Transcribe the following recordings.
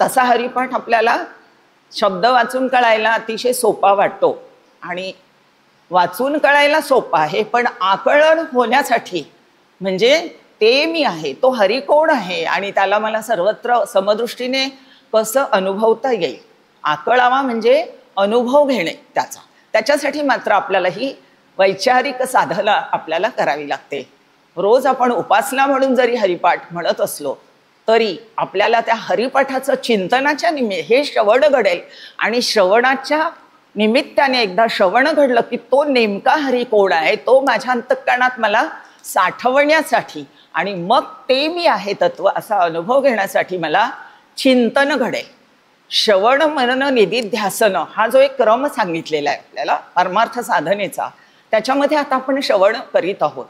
तसा हरिपाठ आपल्याला शब्द वाचून कळायला अतिशय सोपा वाटतो आणि वाचून कळायला सोपा आहे, पण आकलन होण्यासाठी म्हणजे ते मी आहे, तो हरी कोण आहे आणि त्याला मला सर्वत्र समदृष्टीने कसं अनुभवता येईल, आकळावा म्हणजे अनुभव घेणे त्याच्यासाठी मात्र आपल्याला ही वैचारिक साधना आपल्याला करावी लागते. रोज आपण उपासना म्हणून जरी हरिपाठ म्हणत असलो तरी आपल्याला त्या हरिपाठाचं चिंतनाच्या हे श्रवण घडेल आणि श्रवणाच्या निमित्ताने एकदा श्रवण घडलं की तो नेमका हरी कोण आहे तो माझ्या अंतःकरणात मला साठवण्यासाठी आणि मग ते मी आहे तत्व असा अनुभव घेण्यासाठी मला चिंतन घडेल. श्रवण मनन निधिध्यासन हा जो एक क्रम सांगितलेला आहे आपल्याला परमार्थ साधनेचा, त्याच्यामध्ये आता आपण श्रवण करीत आहोत.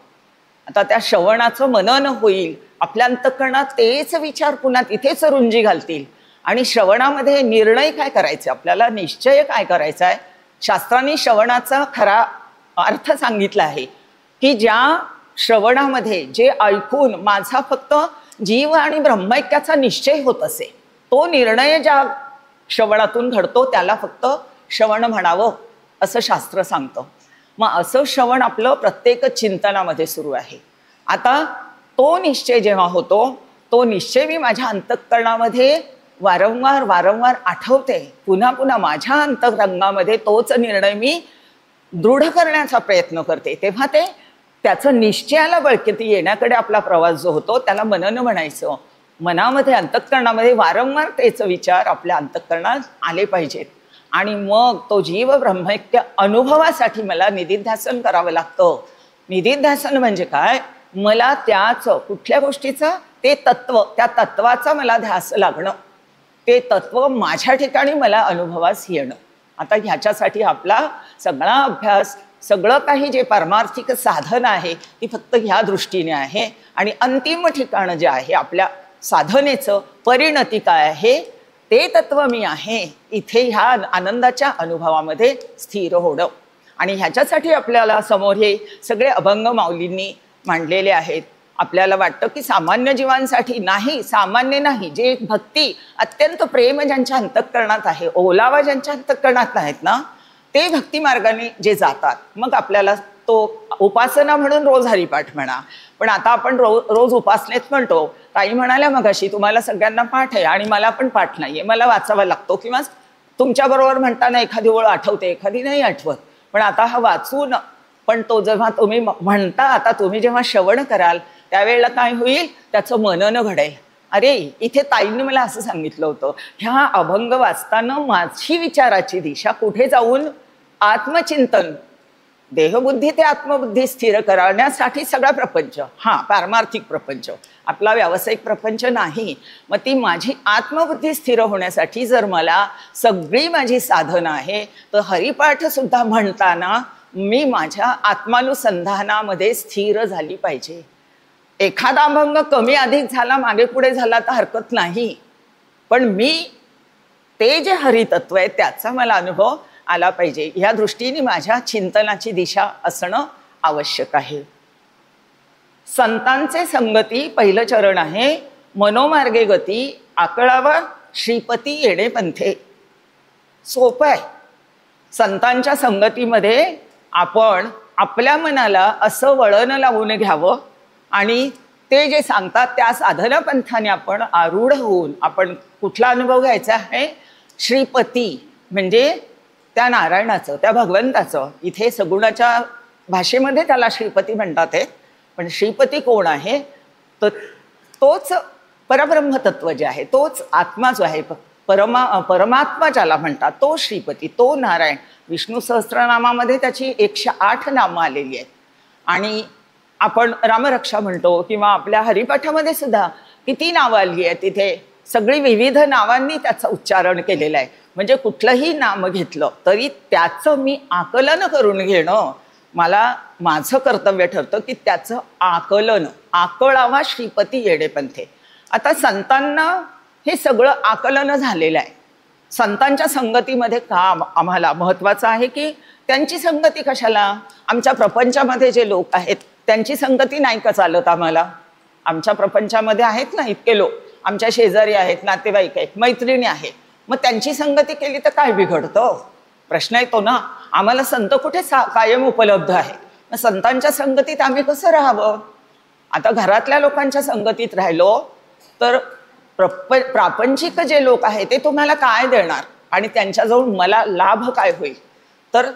आता त्या श्रवणाचं मनन होईल, आपल्या अंतःकरणात तेच विचार पुन्हा तिथेच रुंजी घालतील आणि श्रवणामध्ये निर्णय काय करायचे, आपल्याला निश्चय काय करायचा आहे. शास्त्रांनी श्रवणाचा खरा अर्थ सांगितला आहे की ज्या श्रवणामध्ये जे ऐकून माझा फक्त जीव आणि ब्रह्मैक्याचा निश्चय होत असे, तो निर्णय ज्या श्रवणातून घडतो त्याला फक्त श्रवण म्हणावं असं शास्त्र सांगतं. मग असं श्रवण आपलं प्रत्येक चिंतनामध्ये सुरू आहे. आता तो निश्चय जेव्हा होतो, तो निश्चय मी माझ्या अंतःकरणामध्ये वारंवार वारंवार आठवते, पुन्हा पुन्हा माझ्या अंतरंगामध्ये तोच निर्णय मी दृढ करण्याचा प्रयत्न करते. तेव्हा ते त्याचं निश्चयाला बळकटी येण्याकडे आपला प्रवास जो होतो त्याला मनन म्हणायचं. मनामध्ये अंतःकरणामध्ये वारंवार तेच विचार आपल्या अंतःकरणात आले पाहिजेत आणि मग तो जीव ब्रह्मैक्य अनुभवासाठी मला निधिध्यासन करावं लागतं. निधिध्यासन म्हणजे काय, मला त्याच कुठल्या गोष्टीचं ते तत्व, त्या तत्वाचा मला ध्यास लागणं, ते तत्व माझ्या ठिकाणी मला अनुभवास येणं. आता ह्याच्यासाठी आपला सगळा अभ्यास, सगळं काही जे पारमार्थिक साधन आहे ती फक्त ह्या दृष्टीने आहे आणि अंतिम ठिकाण जे आहे आपल्या साधनेचं परिणती काय आहे, ते तत्व मी आहे इथे ह्या आनंदाच्या अनुभवामध्ये स्थिर होणं. आणि ह्याच्यासाठी आपल्याला समोर हे सगळे अभंग माऊलींनी मांडलेले आहेत. आपल्याला वाटतं की सामान्य जीवांसाठी नाही, सामान्य नाही, जे भक्ती अत्यंत प्रेम ज्यांच्या अंतःकरणात आहे, ओलावा ज्यांच्या अंतःकरणात आहेत ना, ते भक्ती मार्गाने जे जातात, मग आपल्याला तो उपासना म्हणून रोज हरिपाठ म्हणा. पण आता आपण रोज उपासनेत म्हणतो. ताई म्हणाल्या मगाशी तुम्हाला सगळ्यांना पाठ आहे आणि मला पण पाठ नाहीये, मला वाचावा लागतो किंवा तुमच्याबरोबर म्हणताना एखादी ओळ आठवते एखादी नाही आठवत. पण आता हा वाचून, पण तो जेव्हा तुम्ही म्हणता, आता तुम्ही जेव्हा श्रवण कराल त्यावेळेला काय होईल, त्याचं मनन घडेल. अरे इथे ताईंनी मला असं सांगितलं होतं, ह्या अभंग वाचताना माझी विचाराची दिशा कुठे जाऊन आत्मचिंतन, देहबुद्धी ते आत्मबुद्धी स्थिर करण्यासाठी सगळा प्रपंच, हा पारमार्थिक प्रपंच, आपला व्यावसायिक प्रपंच नाही. मग ती माझी आत्मबुद्धी स्थिर होण्यासाठी जर मला सगळी माझी साधना आहे, तर हरिपाठ सुद्धा म्हणताना मी माझ्या आत्मानुसंधानामध्ये स्थिर झाली पाहिजे. एखादा अभंग कमी अधिक झाला, मागे पुढे झाला तर हरकत नाही, पण मी ते जे हरितत्व आहे त्याचा मला अनुभव आला पाहिजे. ह्या दृष्टीने माझ्या चिंतनाची दिशा असणं आवश्यक आहे. संतांचे संगती पहिलं चरण आहे, मनोमार्गे गती आकळावा श्रीपती येणे पंथे. सोपं आहे. संतांच्या संगतीमध्ये आपण आपल्या मनाला असं वळण लावून घ्यावं आणि ते जे सांगतात त्या साधना पंथाने आपण आरूढ होऊन आपण कुठला अनुभव घ्यायचा आहे, श्रीपती म्हणजे त्या नारायणाचं, त्या भगवंताचं. इथे सगुणाच्या भाषेमध्ये त्याला श्रीपती म्हणतात आहे, पण श्रीपती कोण आहे, तर तोच परब्रह्मतत्व जे आहे, तोच आत्मा जो आहे, परमात्मा ज्याला म्हणतात, तो श्रीपती, तो नारायण. विष्णू सहस्त्रनामामध्ये त्याची 108 नामं आलेली आहेत आणि आपण रामरक्षा म्हणतो किंवा आपल्या हरिपाठामध्ये सुद्धा किती नावं आली आहेत, तिथे सगळी विविध नावांनी त्याचं उच्चारण केलेलं आहे. म्हणजे कुठलंही नाम घेतलं तरी त्याचं मी आकलन करून घेणं मला माझं कर्तव्य ठरतं की त्याचं आकलन, आकळावा श्रीपती येणे पंथे. आता संतांना हे सगळं आकलन झालेलं आहे. संतांच्या संगतीमध्ये का आम्हाला महत्त्वाचं आहे की त्यांची संगती कशाला, आमच्या प्रपंचामध्ये जे लोक आहेत त्यांची संगती नाही का चालत आम्हाला. आमच्या प्रपंचामध्ये आहेत ना इतके लोक, आमच्या शेजारी आहेत, नातेवाईक आहेत, मैत्रिणी आहेत, मग त्यांची संगती केली तर काय बिघडतं? प्रश्न येतो ना. आम्हाला संत कुठे कायम उपलब्ध आहे, मग संतांच्या संगतीत आम्ही कसं राहावं? आता घरातल्या लोकांच्या संगतीत राहिलो तर प्रापंचिक जे लोक आहेत ते तुम्हाला काय देणार आणि त्यांच्याजवळ मला लाभ काय होईल? तर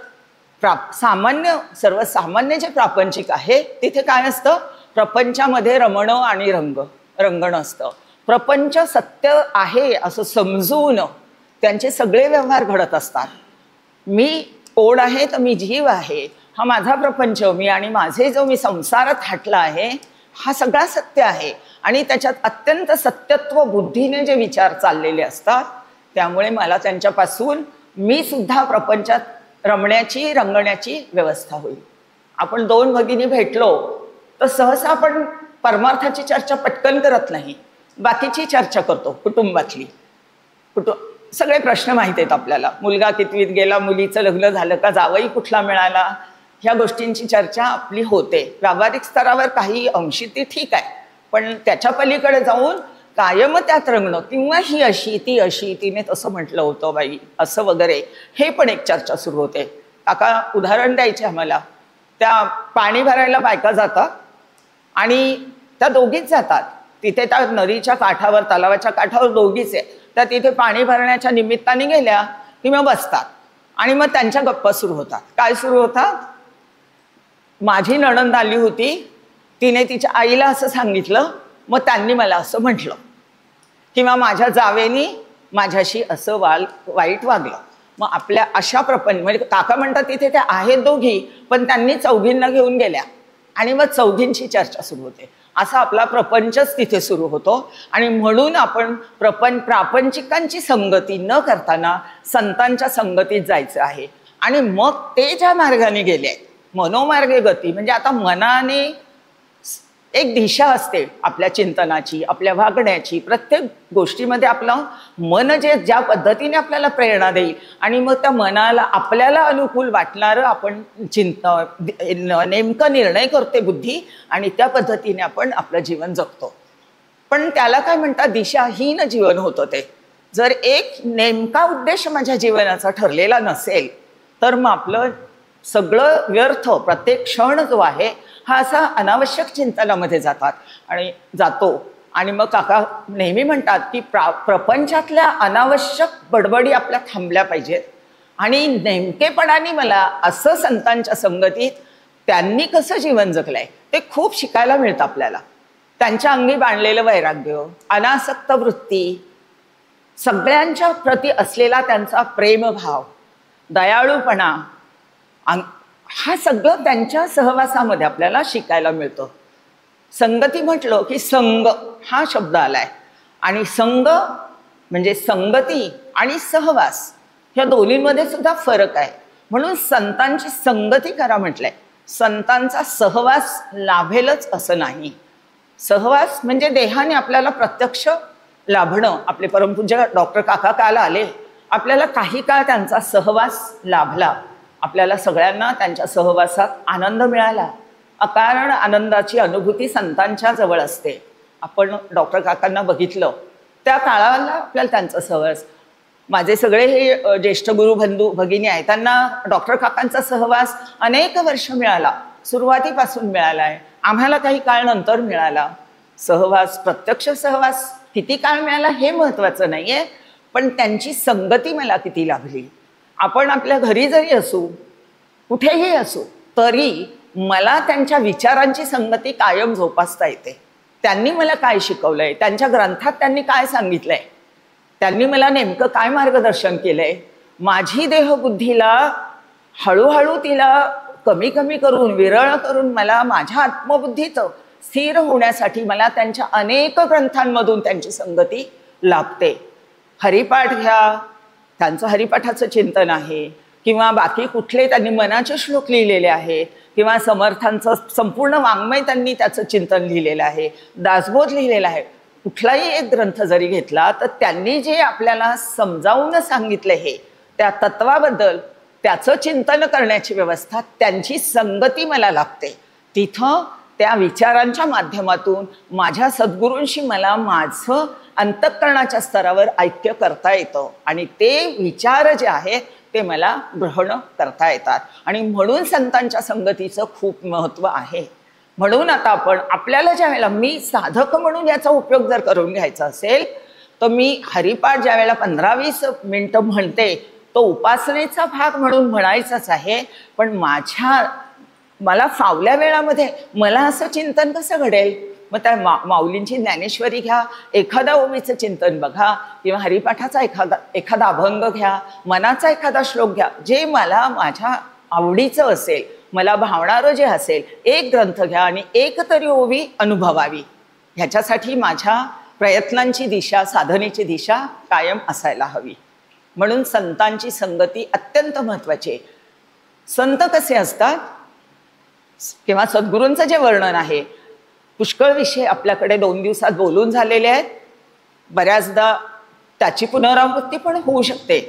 सर्वसामान्य जे प्रापंचिक आहे तिथे काय असतं? प्रपंचामध्ये रमणं आणि रंगणं असतं. प्रपंच सत्य आहे असं समजून त्यांचे सगळे व्यवहार घडत असतात. मी कोण आहे तर मी जीव आहे, हा माझा प्रपंच, मी आणि माझे जो मी संसारात हटला आहे हा सगळा सत्य आहे आणि त्याच्यात अत्यंत सत्यत्व बुद्धीने जे विचार चाललेले असतात त्यामुळे मला त्यांच्यापासून मी सुद्धा प्रपंचात रंगण्याची व्यवस्था होईल. आपण दोन भगिनी भेटलो तर सहसा आपण परमार्थाची चर्चा पटकन करत नाही, बाकीची चर्चा करतो. कुटुंबातली सगळे प्रश्न माहित आहेत आपल्याला. मुलगा कितवीत गेला, मुलीचं लग्न झालं का, जावई कुठला मिळाला, ह्या गोष्टींची चर्चा आपली होते. व्यावहारिक स्तरावर काही अंशी ती ठीक आहे, पण त्याच्या पलीकडे जाऊन कायम त्यात रंगणं किंवा ही अशी ती अशी, तिने तसं म्हटलं होतं बाई असं वगैरे, हे पण एक चर्चा सुरू होते. काका उदाहरण द्यायचे आम्हाला. त्या पाणी भरायला बायका जातात आणि त्या दोघीच जातात. तिथे त्या नदीच्या काठावर, तलावाच्या काठावर दोघीच आहे. त्या तिथे पाणी भरण्याच्या निमित्ताने गेल्या की मग बसतात आणि मग त्यांच्या गप्पा सुरू होतात. काय सुरू होतात? माझी नणंद आली होती, तिने तिच्या आईला असं सांगितलं, मग त्यांनी मला असं म्हटलं, किंवा माझ्या जावेनी माझ्याशी असं वाईट वागलं. मग आपल्या अशा म्हणजे काका म्हणतात तिथे त्या आहेत दोघी, पण त्यांनी चौघींना घेऊन गेल्या आणि मग चौघींची चर्चा सुरू होते. असा आपला प्रपंचच तिथे सुरू होतो. आणि म्हणून आपण प्रापंचिकांची संगती न करताना संतांच्या संगतीत जायचं आहे. आणि मग ते ज्या मार्गाने गेले, मनोमार्गे गती, म्हणजे आता मनाने एक दिशा असते आपल्या चिंतनाची, आपल्या वागण्याची. प्रत्येक गोष्टीमध्ये आपलं मन ज्या पद्धतीने आपल्याला प्रेरणा देईल आणि मग त्या मनाला आपल्याला अनुकूल वाटणारं आपण नेमका निर्णय करते बुद्धी आणि त्या पद्धतीने आपण आपलं जीवन जगतो. पण त्याला काय म्हणतात? दिशाहीन जीवन होतं ते. जर एक नेमका उद्देश माझ्या जीवनाचा ठरलेला नसेल तर मग आपलं सगळं व्यर्थ, प्रत्येक क्षण जो आहे हा असा अनावश्यक चिंतनामध्ये जातो. आणि मग काका नेहमी म्हणतात की प्रपंचातल्या अनावश्यक बडबडी आपल्या थांबल्या पाहिजेत आणि नेमकेपणाने मला असं संतांच्या संगतीत त्यांनी कसं जीवन जगलंय ते खूप शिकायला मिळतं आपल्याला. त्यांच्या अंगी बांधलेलं वैराग्य, अनासक्त वृत्ती, सगळ्यांच्या प्रती असलेला त्यांचा प्रेमभाव, दयाळूपणा, हा सगळं त्यांच्या सहवासामध्ये आपल्याला शिकायला मिळतं. संगती म्हटलं की संग हा शब्द आलाय आणि संग म्हणजे संगती आणि सहवास ह्या दोन्हीमध्ये सुद्धा फरक आहे. म्हणून संतांची संगती करा म्हटलंय. संतांचा सहवास लाभेलच असं नाही. सहवास म्हणजे देहाने आपल्याला प्रत्यक्ष लाभणं. आपले परमपूज्य डॉक्टर काका काल आले, आपल्याला काही काळ त्यांचा सहवास लाभला. आपल्याला सगळ्यांना त्यांच्या सहवासात आनंद मिळाला. अकारण आनंदाची अनुभूती संतांच्या जवळ असते. आपण डॉक्टर काकांना बघितलं त्या काळाला आपल्याला त्यांचा सहवास. माझे सगळे हे ज्येष्ठ गुरु बंधू भगिनी आहेत, त्यांना डॉक्टर काकांचा सहवास अनेक वर्ष मिळाला, सुरुवातीपासून मिळाला आहे. आम्हाला काही काळ नंतर मिळाला. सहवास, प्रत्यक्ष सहवास किती काळ मिळाला हे महत्त्वाचं नाही आहे, पण त्यांची संगती मला किती लाभली. आपण आपल्या घरी जरी असू, कुठेही असू, तरी मला त्यांच्या विचारांची संगती कायम जोपासता येते. त्यांनी मला काय शिकवलंय, त्यांच्या ग्रंथात त्यांनी काय सांगितलंय, त्यांनी मला नेमकं काय मार्गदर्शन केलंय, माझी देहबुद्धीला हळूहळू तिला कमी कमी करून, विरळ करून मला माझ्या आत्मबुद्धीचं स्थिर होण्यासाठी मला त्यांच्या अनेक ग्रंथांमधून त्यांची संगती लाभते. हरिपाठ घ्या, त्यांचं हरिपाठाचं चिंतन आहे, किंवा बाकी कुठले त्यांनी मनाचे श्लोक लिहिलेले आहेत, किंवा समर्थांचं संपूर्ण वाङ्मय त्यांनी त्याचं चिंतन लिहिलेलं आहे, दासबोध लिहिलेला आहे. कुठलाही एक ग्रंथ जरी घेतला तर त्यांनी जे आपल्याला समजावून सांगितलं हे त्या तत्वाबद्दल त्याचं चिंतन करण्याची व्यवस्था, त्यांची संगती मला लागते. तिथं त्या विचारांच्या माध्यमातून माझ्या सद्गुरूंशी मला माझं अंतःकरणाच्या स्तरावर ऐक्य करता येतं आणि ते विचार जे आहेत ते मला ग्रहण करता येतात. आणि म्हणून संतांच्या संगतीचं खूप महत्त्व आहे. म्हणून आता आपण आपल्याला ज्या वेळेला मी साधक म्हणून याचा उपयोग जर करून घ्यायचा असेल तर मी हरिपाठ ज्या वेळेला 15-20 मिनिटं म्हणते तो उपासनेचा भाग म्हणून म्हणायचाच आहे. पण मला फावल्या वेळामध्ये मला असं चिंतन कसं घडेल? मग त्या माऊलींची ज्ञानेश्वरी घ्या, एखादा ओवीचं चिंतन बघा किंवा हरिपाठाचा एखादा अभंग घ्या, मनाचा एखादा श्लोक घ्या, जे मला माझ्या आवडीचं असेल, मला भावणारं जे असेल, एक ग्रंथ घ्या आणि एक तरी ओवी अनुभवावी. ह्याच्यासाठी माझ्या प्रयत्नांची दिशा, साधनेची दिशा कायम असायला हवी. म्हणून संतांची संगती अत्यंत महत्त्वाची आहे. संत कसे असतात किंवा सद्गुरूंचं जे वर्णन आहे, पुष्कळ विषय आपल्याकडे 2 दिवसात बोलून झालेले आहेत. बऱ्याचदा त्याची पुनरावृत्ती पण होऊ शकते,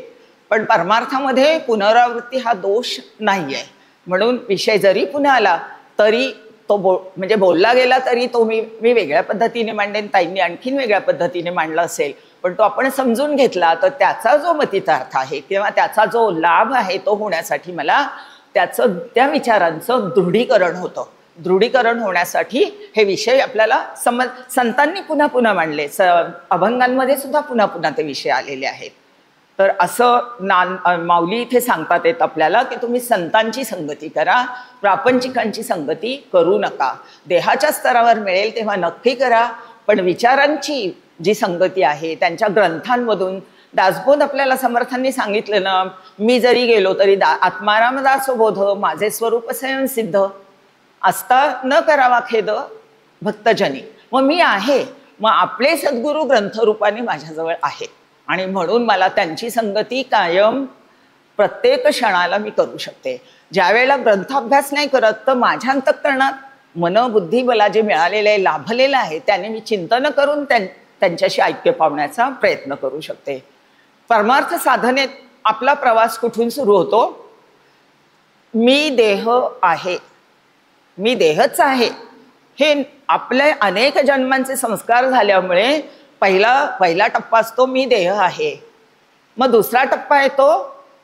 पण परमार्थामध्ये पुनरावृत्ती हा दोष नाही आहे. म्हणून विषय जरी पुन्हा आला तरी तो म्हणजे बोलला गेला तरी तो मी वेगळ्या पद्धतीने मांडेन, ताईंनी आणखीन वेगळ्या पद्धतीने मांडला असेल, पण तो आपण समजून घेतला तर त्याचा जो मतितार्थ आहे किंवा त्याचा जो लाभ आहे तो होण्यासाठी मला त्या विचारांचं दृढीकरण होतं. दृढीकरण होण्यासाठी हे विषय आपल्याला संतांनी पुन्हा पुन्हा मांडले, अभंगांमध्ये सुद्धा पुन्हा पुन्हा ते विषय आलेले आहेत. तर असं माऊली इथे सांगतात येत आपल्याला की तुम्ही संतांची संगती करा, प्रापंचिकांची संगती करू नका. देहाच्या स्तरावर मिळेल तेव्हा नक्की करा, पण विचारांची जी संगती आहे त्यांच्या ग्रंथांमधून दासबोध आपल्याला समर्थांनी सांगितलं ना, मी जरी गेलो तरी आत्माराम दासबोध माझे स्वरूप स्वयं सिद्ध असता न करावा खेद भक्तजनी. मग मी आहे, मग आपले सद्गुरू ग्रंथरूपाने माझ्याजवळ आहेत आणि म्हणून मला त्यांची संगती कायम प्रत्येक क्षणाला मी करू शकते. ज्या वेळेला ग्रंथाभ्यास नाही करत तर माझ्या अंतःकरणात मन बुद्धी मला जे मिळालेलं आहे, लाभलेलं आहे, त्याने मी चिंतन करून त्यांच्याशी ऐक्य पावण्याचा प्रयत्न करू शकते. परमार्थ साधनेत आपला प्रवास कुठून सुरू होतो? मी देह आहे, मी देहच आहे, हे आपले अनेक जन्मांचे संस्कार झाल्यामुळे पहिला टप्पा असतो मी देह आहे. मग दुसरा टप्पा येतो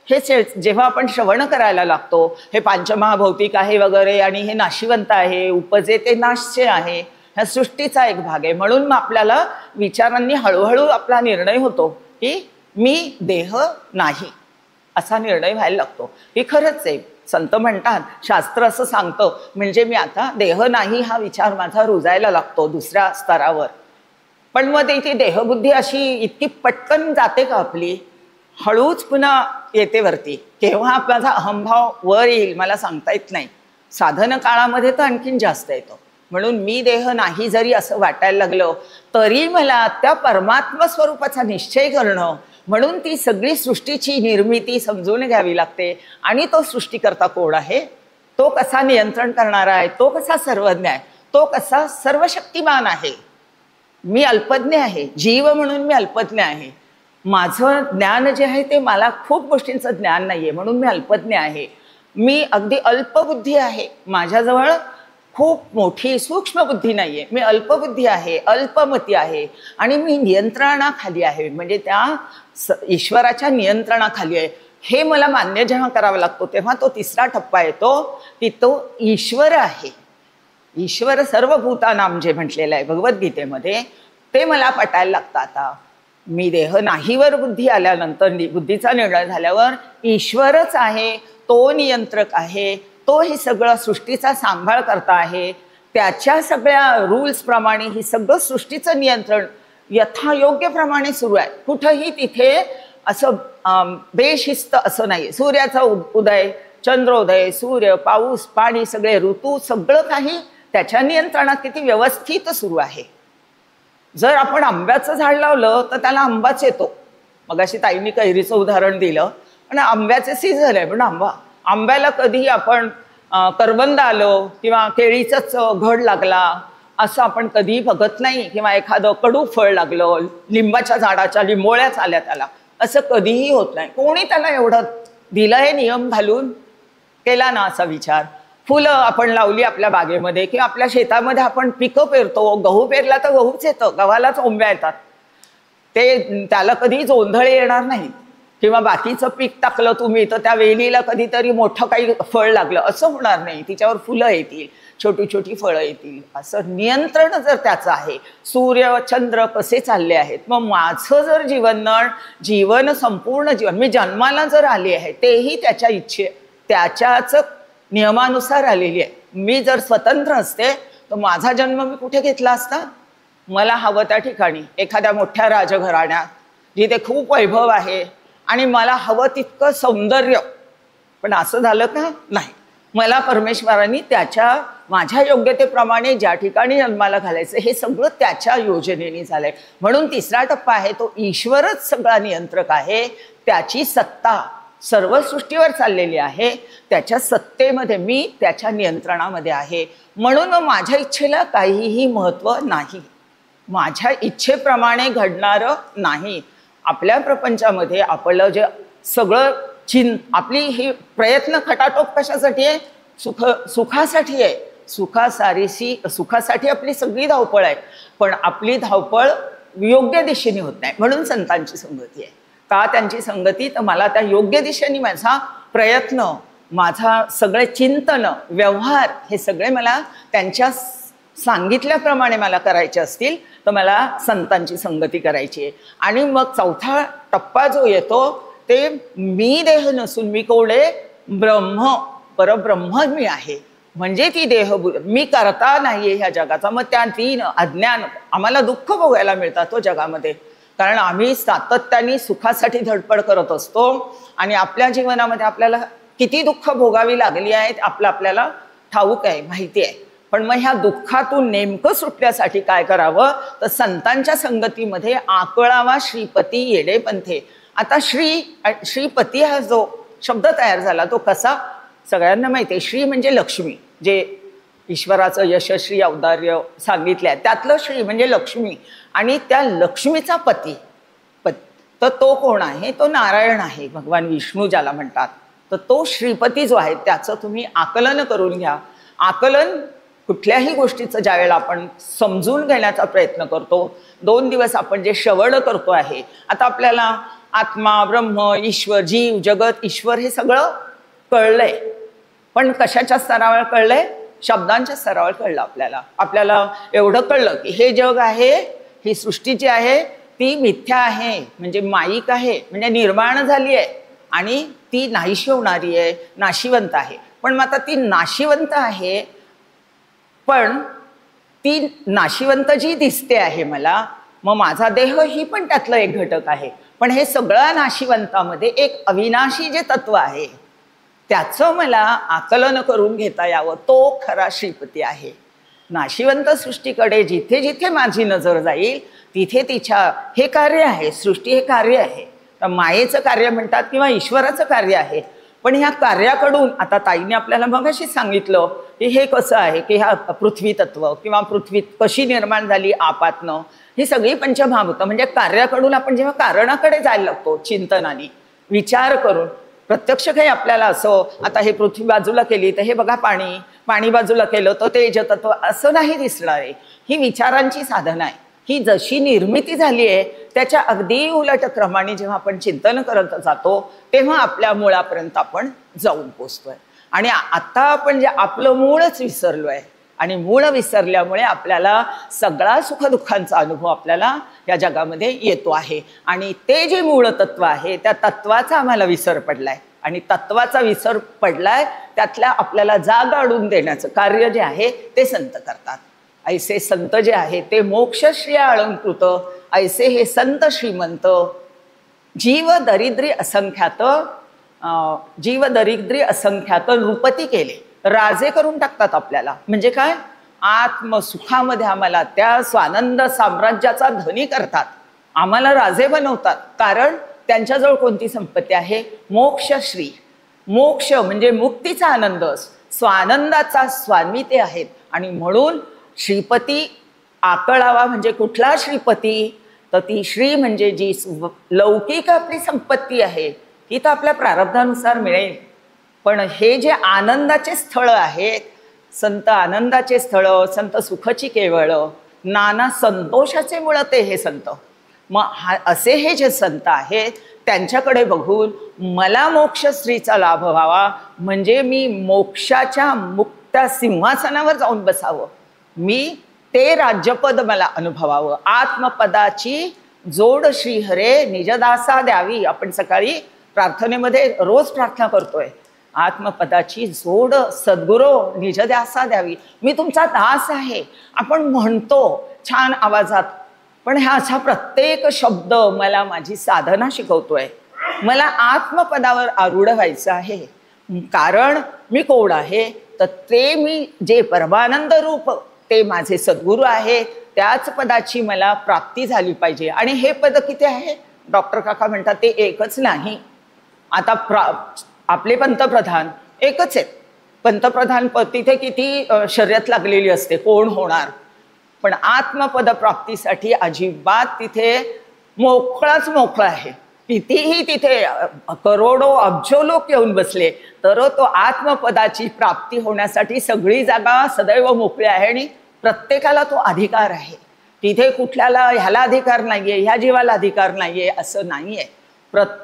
हे जेव्हा आपण श्रवण करायला लागतो, हे पंचमहाभौतिक आहे वगैरे आणि हे नाशिवंत आहे, उपजे ते नाशचे आहे, ह्या सृष्टीचा एक भाग आहे. म्हणून मग आपल्याला विचारांनी हळूहळू आपला निर्णय होतो की मी देह नाही, असा निर्णय व्हायला लागतो. हे खरंच आहे. संत म्हणतात, शास्त्र असं सांगतं, म्हणजे मी आता देह नाही हा विचार माझा रुजायला लागतो दुसऱ्या स्तरावर. पण मग ती देहबुद्धी अशी इतकी पटकन जाते का आपली? हळूच पुन्हा येते वरती. केव्हा माझा अहंभाव वर येईल मला सांगता येत नाही. साधन काळामध्ये तर आणखीन जास्त येतो. म्हणून मी देह नाही जरी असं वाटायला लागलं तरी मला त्या परमात्मा स्वरूपाचा निश्चय करणं, म्हणून ती सगळी सृष्टीची निर्मिती समजून घ्यावी लागते. आणि तो सृष्टीकर्ता कोण आहे, तो कसा नियंत्रण करणारा आहे, तो कसा सर्वज्ञ आहे, तो कसा सर्वशक्तिमान आहे. मी अल्पज्ञ आहे, जीव म्हणून मी अल्पज्ञ आहे. माझं ज्ञान जे आहे ते मला खूप गोष्टींचं ज्ञान नाही आहे, म्हणून मी अल्पज्ञ आहे. मी अगदी अल्पबुद्धी आहे, माझ्याजवळ खूप मोठी सूक्ष्म बुद्धी नाही आहे, मी अल्पबुद्धी आहे, अल्पमती आहे आणि मी नियंत्रणाखाली आहे, म्हणजे त्या ईश्वराच्या नियंत्रणाखाली आहे. हे मला मान्य जेव्हा करावं लागतो तेव्हा तो तिसरा टप्पा येतो की तो ईश्वर आहे. ईश्वर सर्वभूतानाम जे म्हटलेलं आहे भगवद्गीतेमध्ये, ते मला पटायला लागतं. आता मी देह नाहीवर बुद्धी आल्यानंतर, बुद्धीचा निर्णय झाल्यावर ईश्वरच आहे, तो नियंत्रक आहे, तो ही सगळं सृष्टीचा सांभाळ करता आहे. त्याच्या सगळ्या रूल्स प्रमाणे ही सगळं सृष्टीचं नियंत्रण यथायोग्यप्रमाणे सुरू आहे. कुठंही तिथे असं बेशिस्त असं नाही. सूर्याचा उदय, चंद्रोदय, सूर्य, पाऊस, पाणी, सगळे ऋतू, सगळं काही त्याच्या नियंत्रणात किती व्यवस्थित सुरू आहे. जर आपण आंब्याचं झाड लावलं तर त्याला आंबाच येतो. मगाशी ताईंनी कैरीचं उदाहरण दिलं, पण आंब्याचे सीझन आहे, पण आंब्याला कधी आपण करवंद आलो किंवा केळीचाच घड लागला असं आपण कधीही बघत नाही, किंवा एखादं कडू फळ लागलं, लिंबाच्या झाडाच्या लिंबोळ्याच आल्या त्याला, असं कधीही होत नाही. कोणी त्याला एवढं दिलं हे नियम घालून केला ना असा विचार. फुलं आपण लावली आपल्या बागेमध्ये किंवा आपल्या शेतामध्ये आपण पिकं पेरतो, गहू पेरला तर गहूच येतं, गव्हालाच ओंब्या येतात, ते त्याला कधी जोंधळे येणार नाही. किंवा बाकीचं पीक टाकलं तुम्ही तर त्या वेलीला कधीतरी मोठं काही फळ लागलं असं होणार नाही, तिच्यावर फुलं येतील, छोटी छोटी फळं येतील. असं नियंत्रण जर त्याचं आहे, सूर्य चंद्र कसे चालले आहेत, मग माझं जर जीवन संपूर्ण जीवन मी जन्माला जर आली आहे तेही त्याच्या त्याच्याच नियमानुसार आलेली आहे. मी जर स्वतंत्र असते तर माझा जन्म मी कुठे घेतला असता? मला हवं त्या ठिकाणी, एखाद्या मोठ्या राजघराण्यात जिथे खूप वैभव आहे आणि मला हवं तितकं सौंदर्य. पण असं झालं का? नाही. मला परमेश्वरांनी माझ्या योग्यतेप्रमाणे ज्या ठिकाणी जन्माला घालायचं हे सगळं त्याच्या योजनेने झालंय. म्हणून तिसरा टप्पा आहे तो ईश्वरच सगळा नियंत्रक आहे, त्याची सत्ता सर्व सृष्टीवर चाललेली आहे, त्याच्या सत्तेमध्ये मी त्याच्या नियंत्रणामध्ये आहे. म्हणून माझ्या इच्छेला काहीही महत्त्व नाही, माझ्या इच्छेप्रमाणे घडणारं नाही. आपल्या प्रपंचामध्ये आपलं जे सगळं आपली ही प्रयत्न खटाटोप कशासाठी आहे? सुखासाठी आहे. सुखासाठी आपली सगळी धावपळ आहे, पण आपली धावपळ योग्य दिशेने होत नाही. म्हणून संतांची संगती आहे. का त्यांची संगती? तर मला त्या योग्य दिशेने माझा प्रयत्न, माझा सगळे चिंतन, व्यवहार हे सगळे मला त्यांच्या सांगितल्याप्रमाणे मला करायचे असतील तर मला संतांची संगती करायची आहे. आणि मग चौथा टप्पा जो येतो ते मी देह नसून मी कोण आहे? परब्रह्म मी आहे. म्हणजे ती देह मी करता नाहीये ह्या जगाचा. मग त्या तीन अज्ञान आम्हाला दुःख भोगायला मिळतात तो जगामध्ये, कारण आम्ही सातत्याने सुखासाठी धडपड करत असतो आणि आपल्या जीवनामध्ये आपल्याला किती दुःख भोगावी लागली आहेत आपल्याला ठाऊक आहे, माहिती आहे. पण मग ह्या दुःखातून नेमकं सुटण्यासाठी काय करावं? तर संतांच्या संगतीमध्ये आकळावा श्रीपती येडे पंथे. आता श्रीपती हा जो शब्द तयार झाला तो कसा? सगळ्यांना माहिती आहे. श्री म्हणजे लक्ष्मी, जे ईश्वराचं यशस्वी औदार्य सांगितलंय त्यातलं श्री म्हणजे लक्ष्मी. आणि त्या लक्ष्मीचा पती तर तो कोण आहे? तो नारायण आहे, भगवान विष्णू ज्याला म्हणतात. तर तो श्रीपती जो आहे त्याचं तुम्ही आकलन करून घ्या. आकलन कुठल्याही गोष्टीचं ज्यावेळेला आपण समजून घेण्याचा प्रयत्न करतो, 2 दिवस आपण जे श्रवण करतो आहे, आता आपल्याला आत्मा, ब्रह्म, ईश्वर, जीव, जगत, ईश्वर हे सगळं कळलंय. पण कशाच्या स्तरावर कळलंय? शब्दांच्या स्तरावर कळलं. आपल्याला एवढं कळलं की हे जग आहे, ही सृष्टी जी आहे ती मिथ्या आहे, म्हणजे माईक आहे, म्हणजे निर्माण झाली आहे आणि ती नाहीशी होणारी आहे, नाशिवंत आहे. पण मग आता ती नाशिवंत आहे, पण ती नाशिवंत जी दिसते आहे मला, मग माझा देह ही पण त्यातलं एक घटक आहे. पण हे सगळ्या नाशिवंतामध्ये एक अविनाशी जे तत्व आहे त्याचं मला आकलन करून घेता यावं, तो खरा श्रीपती आहे. नाशिवंत सृष्टीकडे जिथे जिथे माझी नजर जाईल तिथे तिच्या हे कार्य आहे, सृष्टी हे कार्य आहे. मायेचं कार्य म्हणतात किंवा ईश्वराचं कार्य आहे. पण ह्या कार्याकडून आता ताईने आपल्याला मगाशी सांगितलं की हे कसं आहे की ह्या पृथ्वी तत्व किंवा पृथ्वी कशी निर्माण झाली आपातनं, ही सगळी पंचमहाभूतं. म्हणजे कार्याकडून आपण जेव्हा कारणाकडे जायला लागतो चिंतनाने, विचार करून, प्रत्यक्ष काही आपल्याला असं आता हे पृथ्वी बाजूला केली तर हे बघा पाणी बाजूला केलं तर तेजतत्व असं नाही दिसणार आहे. ही विचारांची साधना आहे. ही जशी निर्मिती झाली आहे त्याच्या अगदी उलट क्रमाने जेव्हा आपण चिंतन करत जातो तेव्हा आपल्या मुळापर्यंत आपण जाऊन पोचतोय. आणि आता आपण जे आपलं मूळच विसरलोय आणि मूळ विसरल्यामुळे आपल्याला सगळा सुखदुःखांचा अनुभव आपल्याला या जगामध्ये येतो आहे. आणि ते जे मूळ तत्व आहे त्या तत्वाचा आम्हाला विसर पडलाय. आणि तत्वाचा विसर पडलाय त्यातल्या आपल्याला जाग आणून देण्याचं कार्य जे आहे ते संत करतात. ऐसे संत जे आहे ते मोक्षश्रिया अलंकृत, ऐसे हे संत श्रीमंत, जीव दरिद्री असंख्यात नृपती केले, राजे करून टाकतात आपल्याला. म्हणजे काय? आत्मसुखामध्ये आम्हाला त्या स्वानंद साम्राज्याचा धनी करतात, आम्हाला राजे बनवतात. कारण त्यांच्याजवळ कोणती संपत्ती आहे? मोक्षश्री. मोक्ष म्हणजे मुक्तीचा आनंद, स्वानंदाचा स्वामी ते आहेत. आणि म्हणून श्रीपती आकळावा. म्हणजे कुठला श्रीपती? तर ती श्री म्हणजे जी लौकिक आपली संपत्ती आहे ती तर आपल्या प्रारब्धानुसार मिळेल, पण हे जे आनंदाचे स्थळं आहेत, संत आनंदाचे स्थळं, संत सुखची केवळ, नाना संतोषाचे मुळ ते हे संत. मग असे हे जे संत आहेत त्यांच्याकडे बघून मला मोक्षश्रीचा लाभ व्हावा, म्हणजे मी मोक्षाच्या मुक्त्या सिंहासनावर जाऊन बसावं, मी ते राज्यपद मला अनुभवावं. आत्मपदाची जोड श्रीहरे निजदासा द्यावी. आपण सकाळी प्रार्थनेमध्ये रोज प्रार्थना करतोय, आत्मपदाची जोड सद्गुरो निजदासा द्यावी. मी तुमचा दास आहे आपण म्हणतो छान आवाजात, पण ह्या असा प्रत्येक शब्द मला माझी साधना शिकवतोय. मला आत्मपदावर आरूढ व्हायचं आहे, कारण मी कोण आहे तर ते मी जे परमानंद रूप ते माझे सद्गुरू आहे, त्याच पदाची मला प्राप्ती झाली पाहिजे. आणि हे पद किती आहे? डॉक्टर काका म्हणतात ते एकच नाही. आता आपले पंतप्रधान एकच आहेत. पंतप्रधान पद तिथे किती शर्यत लागलेली असते, कोण होणार. पण आत्मपद प्राप्तीसाठी अजिबात तिथे मोकळाच मोकळा आहे. कितीही तिथे करोडो अब्जो लोक येऊन बसले तर तो आत्मपदाची प्राप्ती होण्यासाठी सगळी जागा सदैव मोकळी आहे आणि प्रत्येकाला तो अधिकार आहे. तिथे कुठल्याला ह्याला अधिकार नाहीये, ह्या जीवाला अधिकार नाहीये असं नाहीये.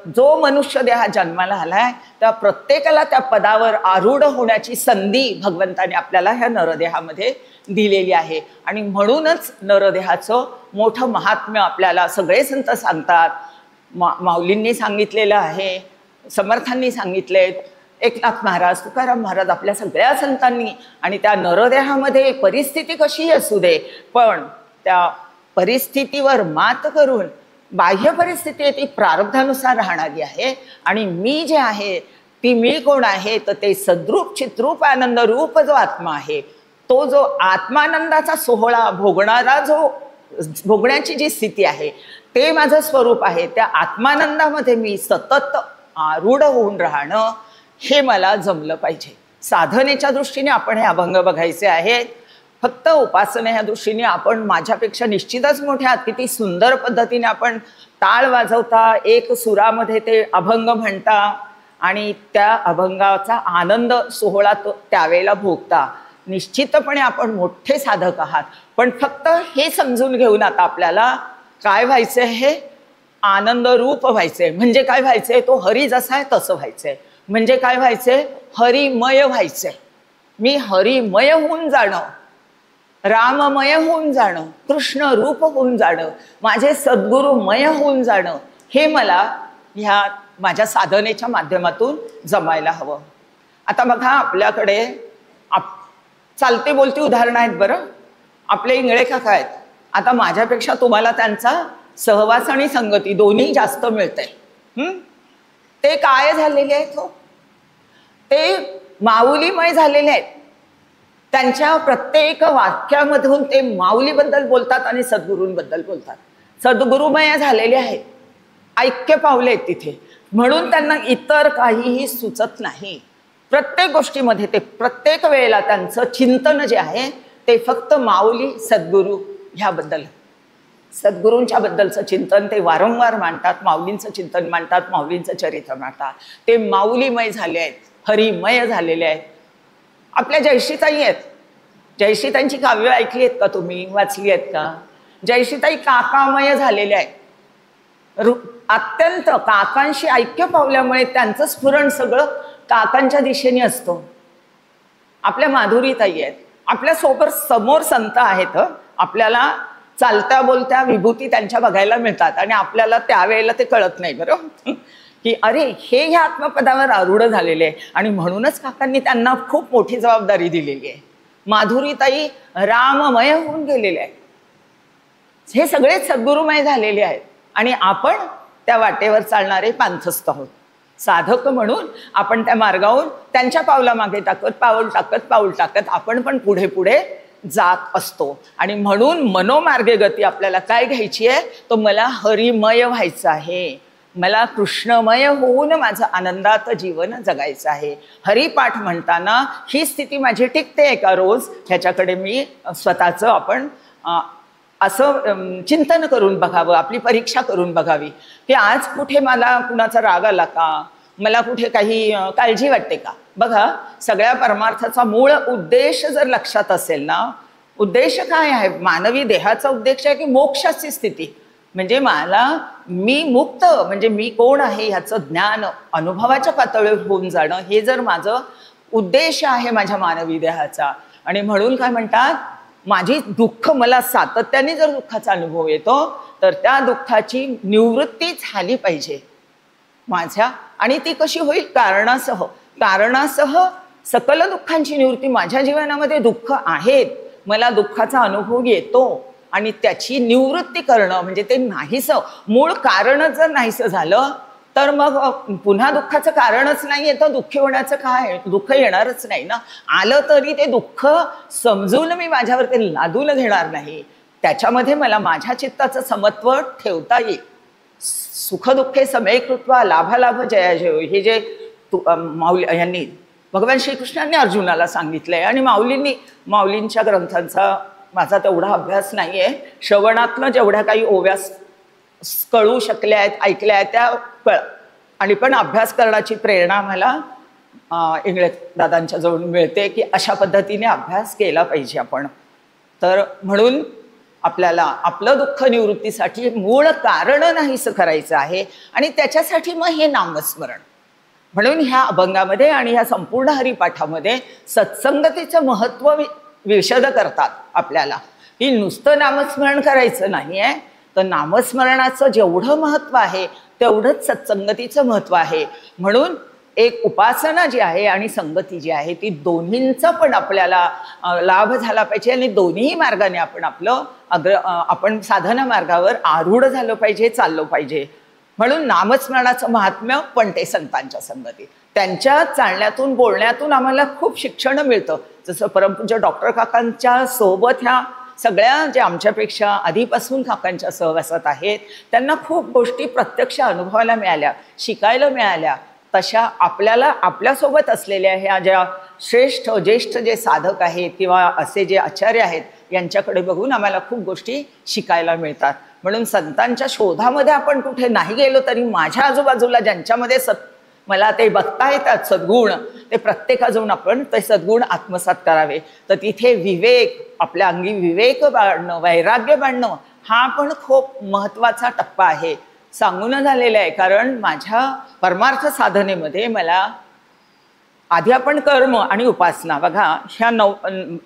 जो मनुष्य देहा जन्माला आलाय त्या प्रत्येकाला त्या पदावर आरूढ होण्याची संधी भगवंताने आपल्याला ह्या नरदेहामध्ये दिलेली आहे. आणि म्हणूनच नरदेहाचं मोठं महात्म्य आपल्याला सगळे संत सांगतात. माऊलींनी सांगितलेलं आहे, समर्थांनी सांगितलेत, एकनाथ महाराज, तुकाराम महाराज, आपल्या सगळ्या संतांनी. आणि त्या नरदेहामध्ये परिस्थिती कशीही असू दे, पण त्या परिस्थितीवर मात करून, बाह्य परिस्थिती ती प्रारब्धानुसार राहणारी आहे आणि मी जे आहे ती मी कोण आहे तर ते सद्रूप चित्रूप आनंद रूप जो आत्मा आहे, तो जो आत्मानंदाचा सोहळा भोगणारा, जो भोगण्याची जी स्थिती आहे ते माझं स्वरूप आहे. त्या आत्मानंदामध्ये मी सतत आरूढ होऊन राहणं हे मला जमलं पाहिजे. साधनेच्या दृष्टीने आपण हे अभंग बघायचे आहेत. फक्त उपासने ह्या दृष्टीने आपण माझ्यापेक्षा निश्चितच मोठ्या आहात. किती सुंदर पद्धतीने आपण टाळ वाजवता, एक सुरामध्ये ते अभंग म्हणता आणि त्या अभंगाचा आनंद सोहळा त्यावेळेला भोगता. निश्चितपणे आपण मोठे साधक आहात. पण फक्त हे समजून घेऊन आता आपल्याला काय व्हायचंय, हे आनंद रूप व्हायचंय. म्हणजे काय व्हायचंय, तो हरी जसा आहे तसं व्हायचंय. म्हणजे काय व्हायचंय, हरिमय व्हायचंय. मी हरिमय होऊन जाणं, राममय होऊन जाणं, कृष्ण रूप होऊन जाणं, माझे सद्गुरुमय होऊन जाणं, हे मला ह्या माझ्या साधनेच्या माध्यमातून जमायला हवं. आता बघा, आपल्याकडे चालते बोलती उदाहरणं आहेत बरं. आपले इंगळे काका आहेत. आता माझ्यापेक्षा तुम्हाला त्यांचा सहवास आणि संगती दोन्ही जास्त मिळतंय. ते काय झालेले आहेत, हो ते माऊलीमय झालेले आहेत. त्यांच्या प्रत्येक वाक्यामधून ते माऊलीबद्दल बोलतात आणि सद्गुरूंबद्दल बोलतात. सद्गुरुमय झालेले आहेत, ऐक्य पावले आहेत तिथे. म्हणून त्यांना इतर काहीही सुचत नाही. प्रत्येक गोष्टीमध्ये ते प्रत्येक वेळेला त्यांचं चिंतन जे आहे ते फक्त माऊली सद्गुरू ह्याबद्दल, सद्गुरूंच्या बद्दलचं चिंतन ते वारंवार मांडतात. माऊलींचं चिंतन मांडतात, माऊलींचं चरित्र मांडतात. ते माऊलीमय झाले आहेत, हरिमय झालेले आहेत. आपल्या जयश्रीताई आहेत. जयश्रीताईंची काव्य ऐकली आहेत का तुम्ही, वाचली आहेत का? जयश्रीताई काकामय झालेल्या आहेत. अत्यंत काकांशी ऐक्य पावल्यामुळे त्यांचं स्फुरण सगळं काकांच्या दिशेने असतं. आपल्या माधुरीताई आहेत. आपल्या सोबत समोर संत आहेत. आपल्याला चालत्या बोलत्या विभूती त्यांच्या बघायला मिळतात आणि आपल्याला त्यावेळेला ते कळत नाही बरं की अरे हे ह्या आत्मपदावर आरूढ झालेले आहे. आणि म्हणूनच काकांनी त्यांना खूप मोठी जबाबदारी दिलेली आहे. माधुरीताई राममय होऊन गेलेले आहेत. हे सगळेच सद्गुरुमय झालेले आहेत आणि आपण त्या वाटेवर चालणारे पांथस्थ आहोत. साधक म्हणून आपण त्या मार्गावरून त्यांच्या पावलामागे टाकत, पाऊल टाकत आपण पण पुढे पुढे जात असतो. आणि म्हणून मनोमार्गे गती आपल्याला काय घ्यायची आहे, तो मला हरिमय व्हायचं आहे, मला कृष्णमय होऊन माझं आनंदात जीवन जगायचं आहे. हरिपाठ म्हणताना ही स्थिती माझी टिकते का रोज, ह्याच्याकडे मी स्वतःचं आपण असं चिंतन करून बघावं, आपली परीक्षा करून बघावी की आज कुठे मला कुणाचा राग आला का, मला कुठे काही काळजी वाटते का. बघा, सगळ्या परमार्थाचा मूळ उद्देश जर लक्षात असेल ना, उद्देश काय आहे? मानवी देहाचा उद्देश आहे की मोक्षाची स्थिती, म्हणजे मी मुक्त, म्हणजे मी कोण आहे ह्याचं ज्ञान अनुभवाच्या पातळीवर होऊन जाणं, हे जर माझं उद्देश आहे माझ्या मानवी देहाचा. आणि म्हणून काय म्हणतात, माझी दुःख, मला सातत्याने जर दुःखाचा अनुभव येतो तर त्या दुःखाची निवृत्ती झाली पाहिजे माझ्या. आणि ती कशी होईल? कारणासह. कारणासह सकल दुःखांची निवृत्ती. माझ्या जीवनामध्ये दुःख आहेत, मला दुःखाचा अनुभव येतो आणि त्याची निवृत्ती करणं, म्हणजे ते नाहीसं, मूळ कारणच जर नाहीसं झालं तर मग पुन्हा दुःखाचं कारणच नाही आहे, तर दुःखी होण्याचं काय? दुःख येणारच नाही ना. आलं तरी ते दुःख समजून मी माझ्यावरती लादून घेणार नाही, त्याच्यामध्ये मला माझ्या चित्ताचं समत्व ठेवता येईल. सुखदुःखे समेकृत्वा लाभालाभ जयाजयो, हे जे यांनी भगवान श्रीकृष्णांनी अर्जुनाला सांगितलंय. आणि माऊलींच्या ग्रंथांचा माझा तेवढा अभ्यास नाही आहे, श्रवणातनं जेवढ्या काही ओव्या कळू शकल्या आहेत, ऐकल्या आहेत त्या आणि पण अभ्यास करण्याची प्रेरणा मला इंगळे दादांच्या जवळ मिळते की अशा पद्धतीने अभ्यास केला पाहिजे आपण. तर म्हणून आपल्याला आपलं दुःख निवृत्तीसाठी मूळ कारण नाहीसं करायचं आहे आणि त्याच्यासाठी मग हे नामस्मरण. म्हणून ह्या अभंगामध्ये आणि ह्या संपूर्ण हरिपाठामध्ये सत्संगतीचं महत्त्व विशद करतात आपल्याला, की नुसतं नामस्मरण करायचं नाही आहे, तर नामस्मरणाचं जेवढं महत्त्व आहे तेवढंच सत्संगतीचं महत्त्व आहे. म्हणून एक उपासना जी आहे आणि संगती जी आहे ती दोन्हींचा पण आपल्याला लाभ झाला पाहिजे आणि दोन्ही मार्गाने आपण साधना मार्गावर आरूढ झालं पाहिजे, चाललो पाहिजे. म्हणून नामस्मरणाचं महात्म्य, पण ते संतांच्या संगती, त्यांच्या चालण्यातून बोलण्यातून आम्हाला खूप शिक्षण मिळतं. जसं परमपूज्य डॉक्टर काकांच्या सोबत ह्या सगळ्या ज्या आमच्यापेक्षा आधीपासून काकांच्या सहवासात आहेत त्यांना खूप गोष्टी प्रत्यक्ष अनुभवायला मिळाल्या, शिकायला मिळाल्या. तशा आपल्याला आपल्यासोबत असलेल्या ह्या ज्या श्रेष्ठ ज्येष्ठ जे साधक आहेत किंवा असे जे आचार्य आहेत यांच्याकडे बघून आम्हाला खूप गोष्टी शिकायला मिळतात. म्हणून संतांच्या शोधामध्ये आपण कुठे नाही गेलो तरी माझ्या आजूबाजूला ज्यांच्यामध्ये मला ते बघता येतात सद्गुण, ते प्रत्येकाजून आपण ते सद्गुण आत्मसात करावे. तर तिथे विवेक, आपल्या अंगी विवेक बाळणं, वैराग्य बाळणं हा पण खूप महत्त्वाचा टप्पा आहे, सांगून झालेलं आहे. कारण माझ्या परमार्थ साधनेमध्ये मला आधी आपण कर्म आणि उपासना, बघा ह्या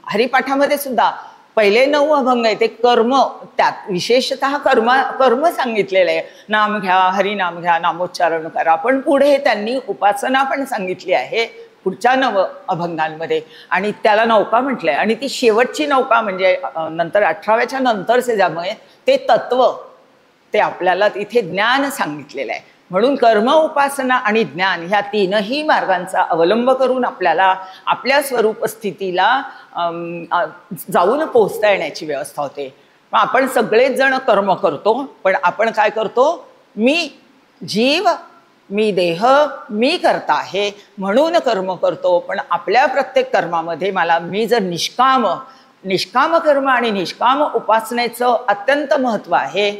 हरिपाठामध्ये सुद्धा पहिले 9 अभंग आहे ते कर्म, त्यात विशेषतः कर्म सांगितलेलं आहे. नाम घ्या, हरिनाम घ्या, नामोच्चारण करा. पण पुढे त्यांनी उपासना पण सांगितली आहे पुढच्या 9 अभंगांमध्ये आणि त्याला नौका म्हटलंय. आणि ती शेवटची नौका म्हणजे नंतर 18व्याच्या नंतरचे ज्यामुळे ते तत्व, ते आपल्याला तिथे ज्ञान सांगितलेलं आहे. म्हणून कर्म, उपासना आणि ज्ञान ह्या तीनही मार्गांचा अवलंब करून आपल्याला आपल्या स्वरूप स्थितीला जाऊन पोहोचता येण्याची व्यवस्था होते. मग आपण सगळेच जण कर्म करतो, पण आपण काय करतो? मी जीव, मी देह, मी करता आहे म्हणून कर्म करतो. पण आपल्या प्रत्येक कर्मामध्ये मी जर निष्काम कर्म आणि निष्काम उपासनेचं अत्यंत महत्त्व आहे.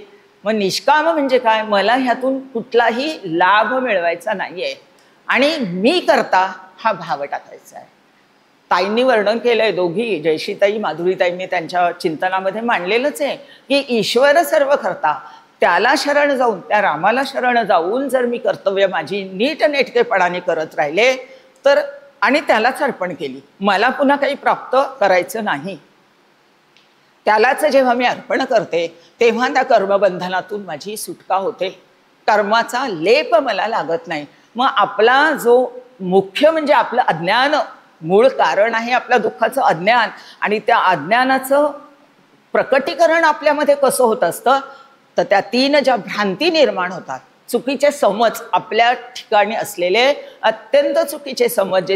मग निष्काम म्हणजे काय? मला ह्यातून कुठलाही लाभ मिळवायचा नाहीये आणि मी करता हा भाव टाकायचा आहे. ताईंनी वर्णन केलंय, दोघी जयश्रीताई, माधुरीताईंनी त्यांच्या चिंतनामध्ये मांडलेलंच आहे की ईश्वर सर्व करता, त्याला शरण जाऊन, त्या रामाला शरण जाऊन जर मी कर्तव्य माझी नीटनेटकेपणाने करत राहिले तर, आणि त्यालाच अर्पण केली, मला पुन्हा काही प्राप्त करायचं नाही, त्यालाच जेव्हा मी अर्पण करते तेव्हा त्या कर्मबंधनातून माझी सुटका होते, कर्माचा लेप मला लागत नाही. मग आपला जो मुख्य म्हणजे आपलं अज्ञान, मूळ कारण आहे आपल्या दुःखाचं अज्ञान, आणि त्या अज्ञानाचं प्रकटीकरण आपल्यामध्ये कसं होत असतं तर त्या 3 ज्या भ्रांती निर्माण होतात, चुकीचे समज, आपल्या ठिकाणी असलेले अत्यंत चुकीचे समज जे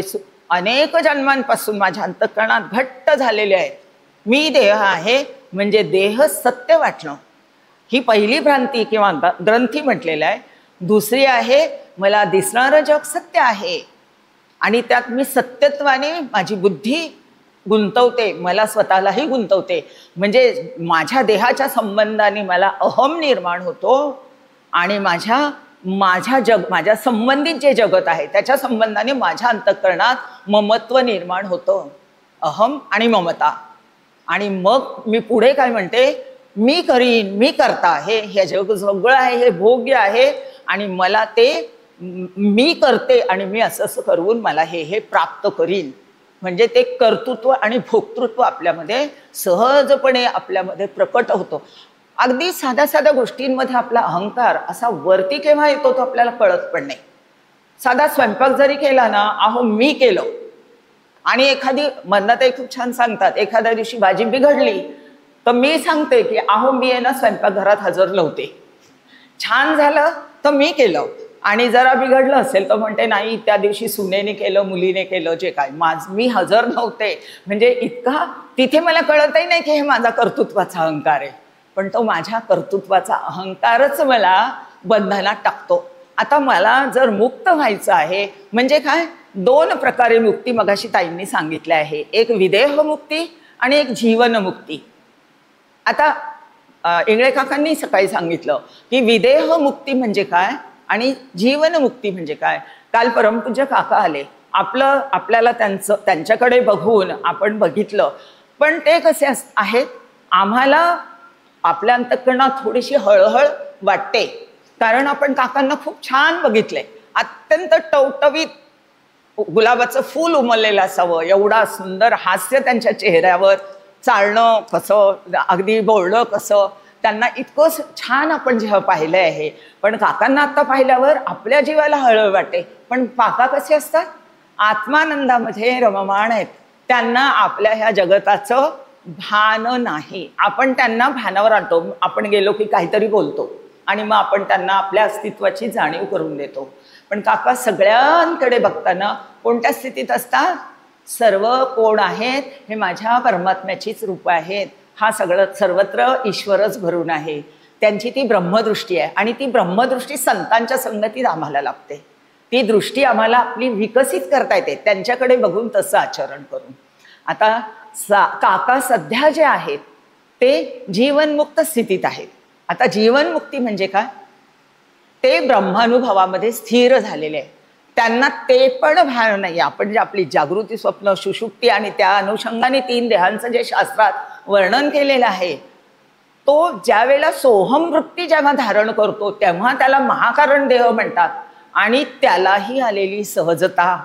अनेक जन्मांपासून माझ्या अंतःकरणात घट्ट झालेले आहेत. मी देह आहे म्हणजे देह सत्य वाटणं, ही पहिली भ्रांती किंवा ग्रंथी म्हटलेलं आहे. दुसरी आहे मला दिसणारं जग सत्य आहे आणि त्यात मी सत्यत्वाने माझी बुद्धी गुंतवते, मला स्वतःलाही गुंतवते, म्हणजे माझ्या देहाच्या संबंधाने मला अहम निर्माण होतो आणि माझ्या माझ्या संबंधित जे जगत आहे त्याच्या संबंधाने माझ्या अंतःकरणात ममत्व निर्माण होतं, अहम आणि ममता. आणि मग मी पुढे काय म्हणते, मी करीन, मी करता आहे, हे जग सगळं आहे, हे भोग्य आहे आणि मला ते मी करते आणि मी असं करून मला हे प्राप्त करीन. म्हणजे ते कर्तृत्व आणि भोक्तृत्व आपल्यामध्ये सहजपणे आपल्यामध्ये प्रकट होतो. अगदी साध्या साध्या गोष्टींमध्ये आपला अहंकार असा वरती केव्हा येतो तो आपल्याला कळत पण नाही. साधा स्वयंपाक जरी केला ना, अहो मी केलं, आणि एखादी मनातही खूप छान सांगतात, एखाद्या दिवशी भाजी बिघडली तर मी सांगते की अहो मी आहे ना स्वयंपाकघरात हजर नव्हते, छान झालं तर मी केलं, आणि जरा बिघडलं असेल तर म्हणते नाही त्या दिवशी सुनेने केलं, मुलीने केलं, जे काय मी हजर नव्हते. म्हणजे इतका तिथे मला कळतही नाही की हे माझा कर्तृत्वाचा अहंकार आहे, पण तो माझ्या कर्तृत्वाचा अहंकारच मला बंधनात टाकतो. आता मला जर मुक्त व्हायचं आहे म्हणजे काय, दोन प्रकारे मुक्ती मगाशी ताईंनी सांगितले आहे, एक विदेह मुक्ती आणि एक जीवन मुक्ती. आता इंगळे काकांनी सकाळी सांगितलं की विदेह मुक्ती म्हणजे काय आणि जीवन मुक्ती म्हणजे काय. काल परमपूज्य काका आले, आपल्याला त्यांच्याकडे बघून आपण बघितलं, पण ते कसे आहेत, आम्हाला आपल्या अंतःकरणात थोडीशी हळहळ वाटते, कारण आपण काकांना खूप छान बघितलंय, अत्यंत टवटवीत गुलाबाचं फूल उमललेलं असावं एवढा सुंदर हास्य त्यांच्या चेहऱ्यावर, चालणं कसं, अगदी बोलणं कसं, त्यांना इतकं छान आपण जेव्हा पाहिलं आहे. पण काकांना आता पाहिल्यावर आपल्या जीवाला हळहळ वाटते. पण काका कसे असतात, आत्मानंदामध्ये रममाण आहेत, त्यांना आपल्या ह्या जगताचं भान नाही. आपण त्यांना भानावर आणतो, आपण गेलो की काहीतरी बोलतो आणि मग आपण त्यांना आपल्या अस्तित्वाची जाणीव करून देतो. पण काका सगळ्यांकडे बघताना कोणत्या स्थितीत असतात, सर्व कोण आहेत, हे माझ्या परमात्म्याचीच रूप आहेत, हा सगळं सर्वत्र ईश्वरच भरून आहे. त्यांची ती ब्रह्मदृष्टी आहे आणि ती ब्रह्मदृष्टी संतांच्या संगतीत आम्हाला लाभते. ती दृष्टी आम्हाला आपली विकसित करता येते त्यांच्याकडे बघून, तसं आचरण करून. आता काका सध्या जे आहेत ते जीवनमुक्त स्थितीत आहेत. आता जीवनमुक्ती म्हणजे काय, ते ब्रह्मानुभवामध्ये स्थिर झालेले आहे, त्यांना ते पण भान नाही. आपण जे आपली जागृती, स्वप्न, सुषुप्ती आणि त्या अनुषंगाने 3 देहांचं जे शास्त्रात वर्णन केलेलं आहे, तो ज्या वेळेला सोहम वृत्ती जेव्हा धारण करतो तेव्हा त्याला महाकारण देह म्हणतात. आणि त्यालाही आलेली सहजता,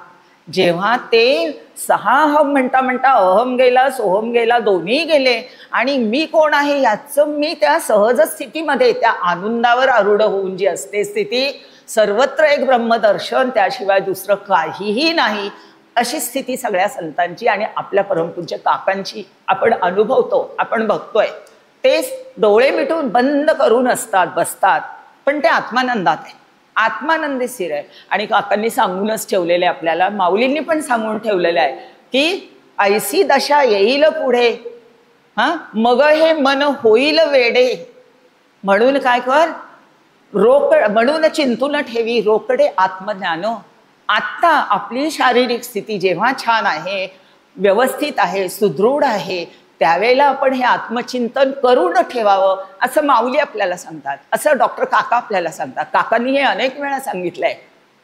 जेव्हा ते 6 अहम म्हणता म्हणता अहम गेला, सोहम गेला, दोन्ही गेले आणि मी कोण आहे याचं मी त्या सहज स्थितीमध्ये, त्या आनंदावर आरूढ होऊन जी असते स्थिती, सर्वत्र एक ब्रह्मदर्शन, त्याशिवाय दुसरं काहीही नाही, अशी स्थिती सगळ्या संतांची आणि आपल्या परमपूज्य काकांची आपण अनुभवतो, आपण बघतोय. ते डोळे मिटून बंद करून असतात, बसतात, पण ते आत्मानंदात आहे, आत्मानंदी स्थिर आहे. आणि काकांनी सांगूनच ठेवलेले, आपल्याला माऊलींनी पण सांगून ठेवलेलं आहे की ऐसी दशा येईल पुढे, मग हे मन होईल वेडे, म्हणून काय कर, म्हणून चिंतून ठेवी रोकडे आत्मज्ञान. आत्ता आपली शारीरिक स्थिती जेव्हा छान आहे, व्यवस्थित आहे, सुदृढ आहे, त्यावेळेला आपण हे आत्मचिंतन करून ठेवावं, असं माऊली आपल्याला सांगतात, असं डॉक्टर काका आपल्याला सांगतात. काकांनी हे अनेक वेळा सांगितलंय.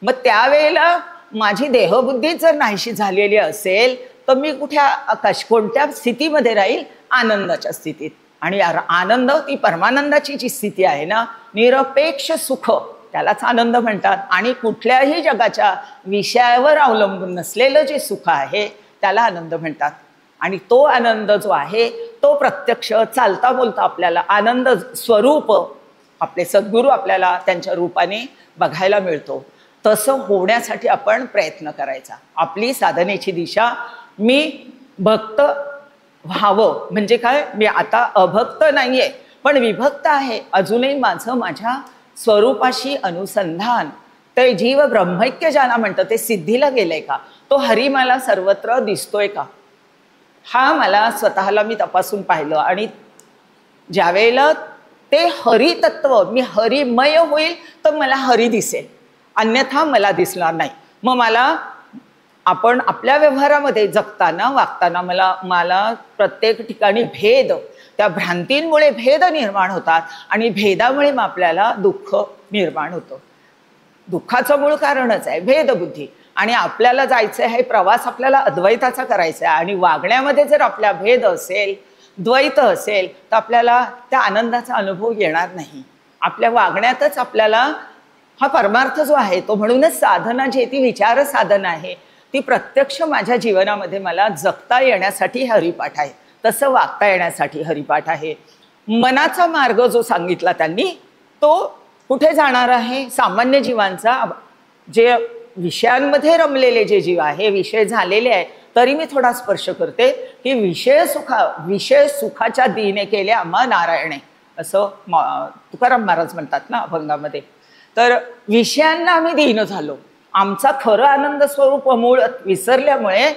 मग त्यावेळेला माझी देहबुद्धी जर नाहीशी झालेली असेल तर मी कोणत्या स्थितीमध्ये राहील, आनंदाच्या स्थितीत. आणि आनंद, ती परमानंदाची जी स्थिती आहे ना, निरपेक्ष सुख, त्यालाच आनंद म्हणतात. आणि कुठल्याही जगाच्या विषयावर अवलंबून नसलेलं जे सुख आहे त्याला आनंद म्हणतात. आणि तो आनंद जो आहे तो प्रत्यक्ष चालता बोलता आपल्याला आनंद स्वरूप आपले सद्गुरू आपल्याला त्यांच्या रूपाने बघायला मिळतो. तसं होण्यासाठी आपण प्रयत्न करायचा. आपली साधनेची दिशा, मी भक्त व्हावं म्हणजे काय, मी आता अभक्त नाहीये पण विभक्त आहे, अजूनही माझ्या स्वरूपाशी अनुसंधान, ते जीव ब्रह्मैक्य ज्याला म्हणतं ते सिद्धीला गेलंय का, तो हरी मला सर्वत्र दिसतोय का, हा मला स्वतःला मी तपासून पाहिलं. आणि ज्यावेळेला ते हरी तत्व, मी हरिमय होईल तर मला हरी दिसेल, अन्यथा मला दिसणार नाही. मग मला आपण आपल्या व्यवहारामध्ये जगताना वागताना मला प्रत्येक ठिकाणी भेद, त्या भ्रांतींमुळे भेद निर्माण होतात आणि भेदामुळे मग आपल्याला दुःख निर्माण होतं. दुःखाचं मूळ कारणच आहे भेदबुद्धी. आणि आपल्याला जायचं आहे प्रवास, आपल्याला अद्वैताचा करायचा आहे. आणि वागण्यामध्ये जर आपला भेद असेल, द्वैत असेल, तर आपल्याला त्या आनंदाचा अनुभव येणार नाही. आपल्या वागण्यातच आपल्याला हा परमार्थ जो आहे तो, म्हणूनच साधना जी ती विचार साधना आहे, ती प्रत्यक्ष माझ्या जीवनामध्ये मला जगता येण्यासाठी हरिपाठ आहे, तसं वागता येण्यासाठी हरिपाठ आहे. मनाचा मार्ग जो सांगितला त्यांनी तो कुठे जाणार आहे? सामान्य जीवांचा, जे विषयांमध्ये रमलेले जे जीव आहे, विषय झालेले आहे, तरी मी थोडा स्पर्श करते की विषय सुखाच्या दीने केले आम्हा नारायणे, असं तुकाराम महाराज म्हणतात ना अभंगामध्ये. तर विषयांना आम्ही दीन झालो, आमचा खरं आनंद स्वरूप मूळ विसरल्यामुळे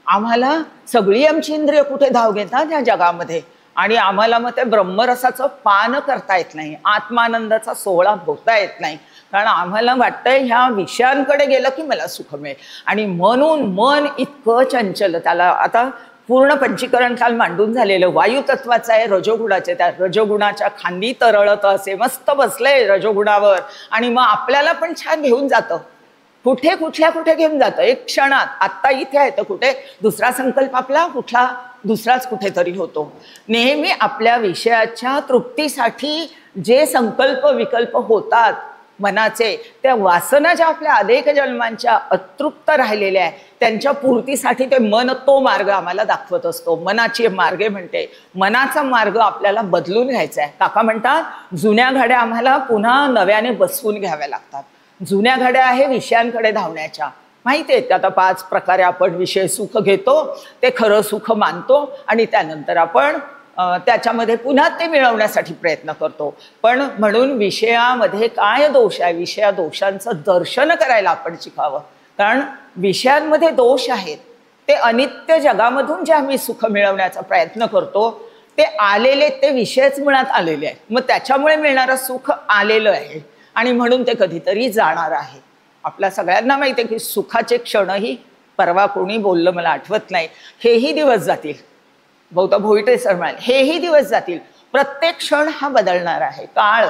आम्हाला सगळी आमची इंद्रिय कुठे धाव घेतात या जगामध्ये, आणि आम्हाला मग ते ब्रह्मरसाचं पान करता येत नाही, आत्मानंदाचा सोहळा भोगता येत नाही. कारण आम्हाला वाटतंय ह्या विषयांकडे गेलं की मला सुख मिळेल. आणि म्हणून मन इतकं चंचल, त्याला आता पूर्ण पंचीकरण काल मांडून झालेलं वायू तत्वाचं आहे, रजोगुणाचे. त्या रजोगुणाच्या खांदी तरळत असे, मस्त बसलंय रजोगुणावर, आणि मग आपल्याला पण छान घेऊन जातं, कुठे घेऊन जातं एक क्षणात. आत्ता इथे आहे तर कुठे दुसरा संकल्प आपला कुठला दुसराच कुठेतरी होतो. नेहमी आपल्या विषयाच्या तृप्तीसाठी जे संकल्प विकल्प होतात मनाचे, त्या वासना ज्या आपल्या अनेक जन्मांच्या अतृप्त राहिलेल्या आहे, त्यांच्या पूर्तीसाठी ते मन तो मार्ग आम्हाला दाखवत असतो. मनाची मार्गे म्हणते, मनाचा मार्ग आपल्याला बदलून घ्यायचा आहे. काका म्हणतात जुन्या घड्या आम्हाला पुन्हा नव्याने बसवून घ्याव्या लागतात. जुन्या घड्या आहे विषयांकडे धावण्याच्या, माहिती आहे. आता 5 प्रकारे आपण विषय सुख घेतो, ते खरं सुख मानतो, आणि त्यानंतर आपण त्याच्यामध्ये पुन्हा ते मिळवण्यासाठी प्रयत्न करतो. पण म्हणून विषयामध्ये काय दोष आहे, विषया दोषांचं दर्शन करायला आपण शिकावं. कारण विषयांमध्ये दोष आहेत, ते अनित्य जगामधून जे आम्ही सुख मिळवण्याचा प्रयत्न करतो ते आलेले, ते विषयच मुळात आलेले आहेत. मग त्याच्यामुळे मिळणारं सुख आलेलं आहे, आणि म्हणून ते कधीतरी जाणार आहे. आपल्या सगळ्यांना माहिती आहे की सुखाचे क्षणही, परवा कोणी बोललं मला आठवत नाही, हेही दिवस जातील. बहुता भोईटे सर म्हणाले हेही दिवस जातील. प्रत्येक क्षण हा बदलणार आहे. काळ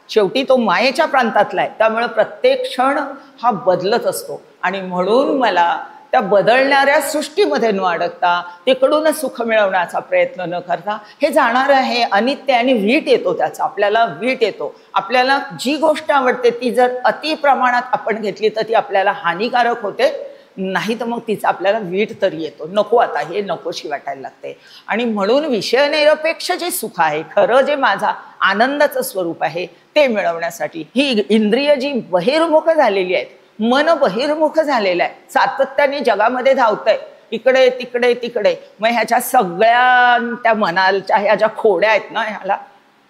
शेवटी तो मायेच्या प्रांतातला आहे, त्यामुळे प्रत्येक क्षण हा बदलत असतो. आणि म्हणून मला त्या बदलणाऱ्या सृष्टीमध्ये न अडकता, तिकडूनच सुख मिळवण्याचा प्रयत्न न करता, हे जाणार आहे, अनित्य, आणि वीट येतो त्याचा, आपल्याला वीट येतो. आपल्याला जी गोष्ट आवडते ती जर अति प्रमाणात आपण घेतली तर ती आपल्याला हानिकारक होते, नाही तर मग तिचा आपल्याला वीट तरी येतो. नको, आता हे नकोशी वाटायला लागते. आणि म्हणून विषयनिरपेक्ष जे सुख आहे, खरं जे माझा आनंदाचं स्वरूप आहे, ते मिळवण्यासाठी ही इंद्रिय जी बहिर्मुख झालेली आहेत, मन बहिर्मुख झालेलं आहे, सातत्याने जगामध्ये धावतंय, इकडे तिकडे तिकडे. मग ह्याच्या सगळ्या त्या मनाच्या ह्या ज्या खोड्या आहेत ना, ह्याला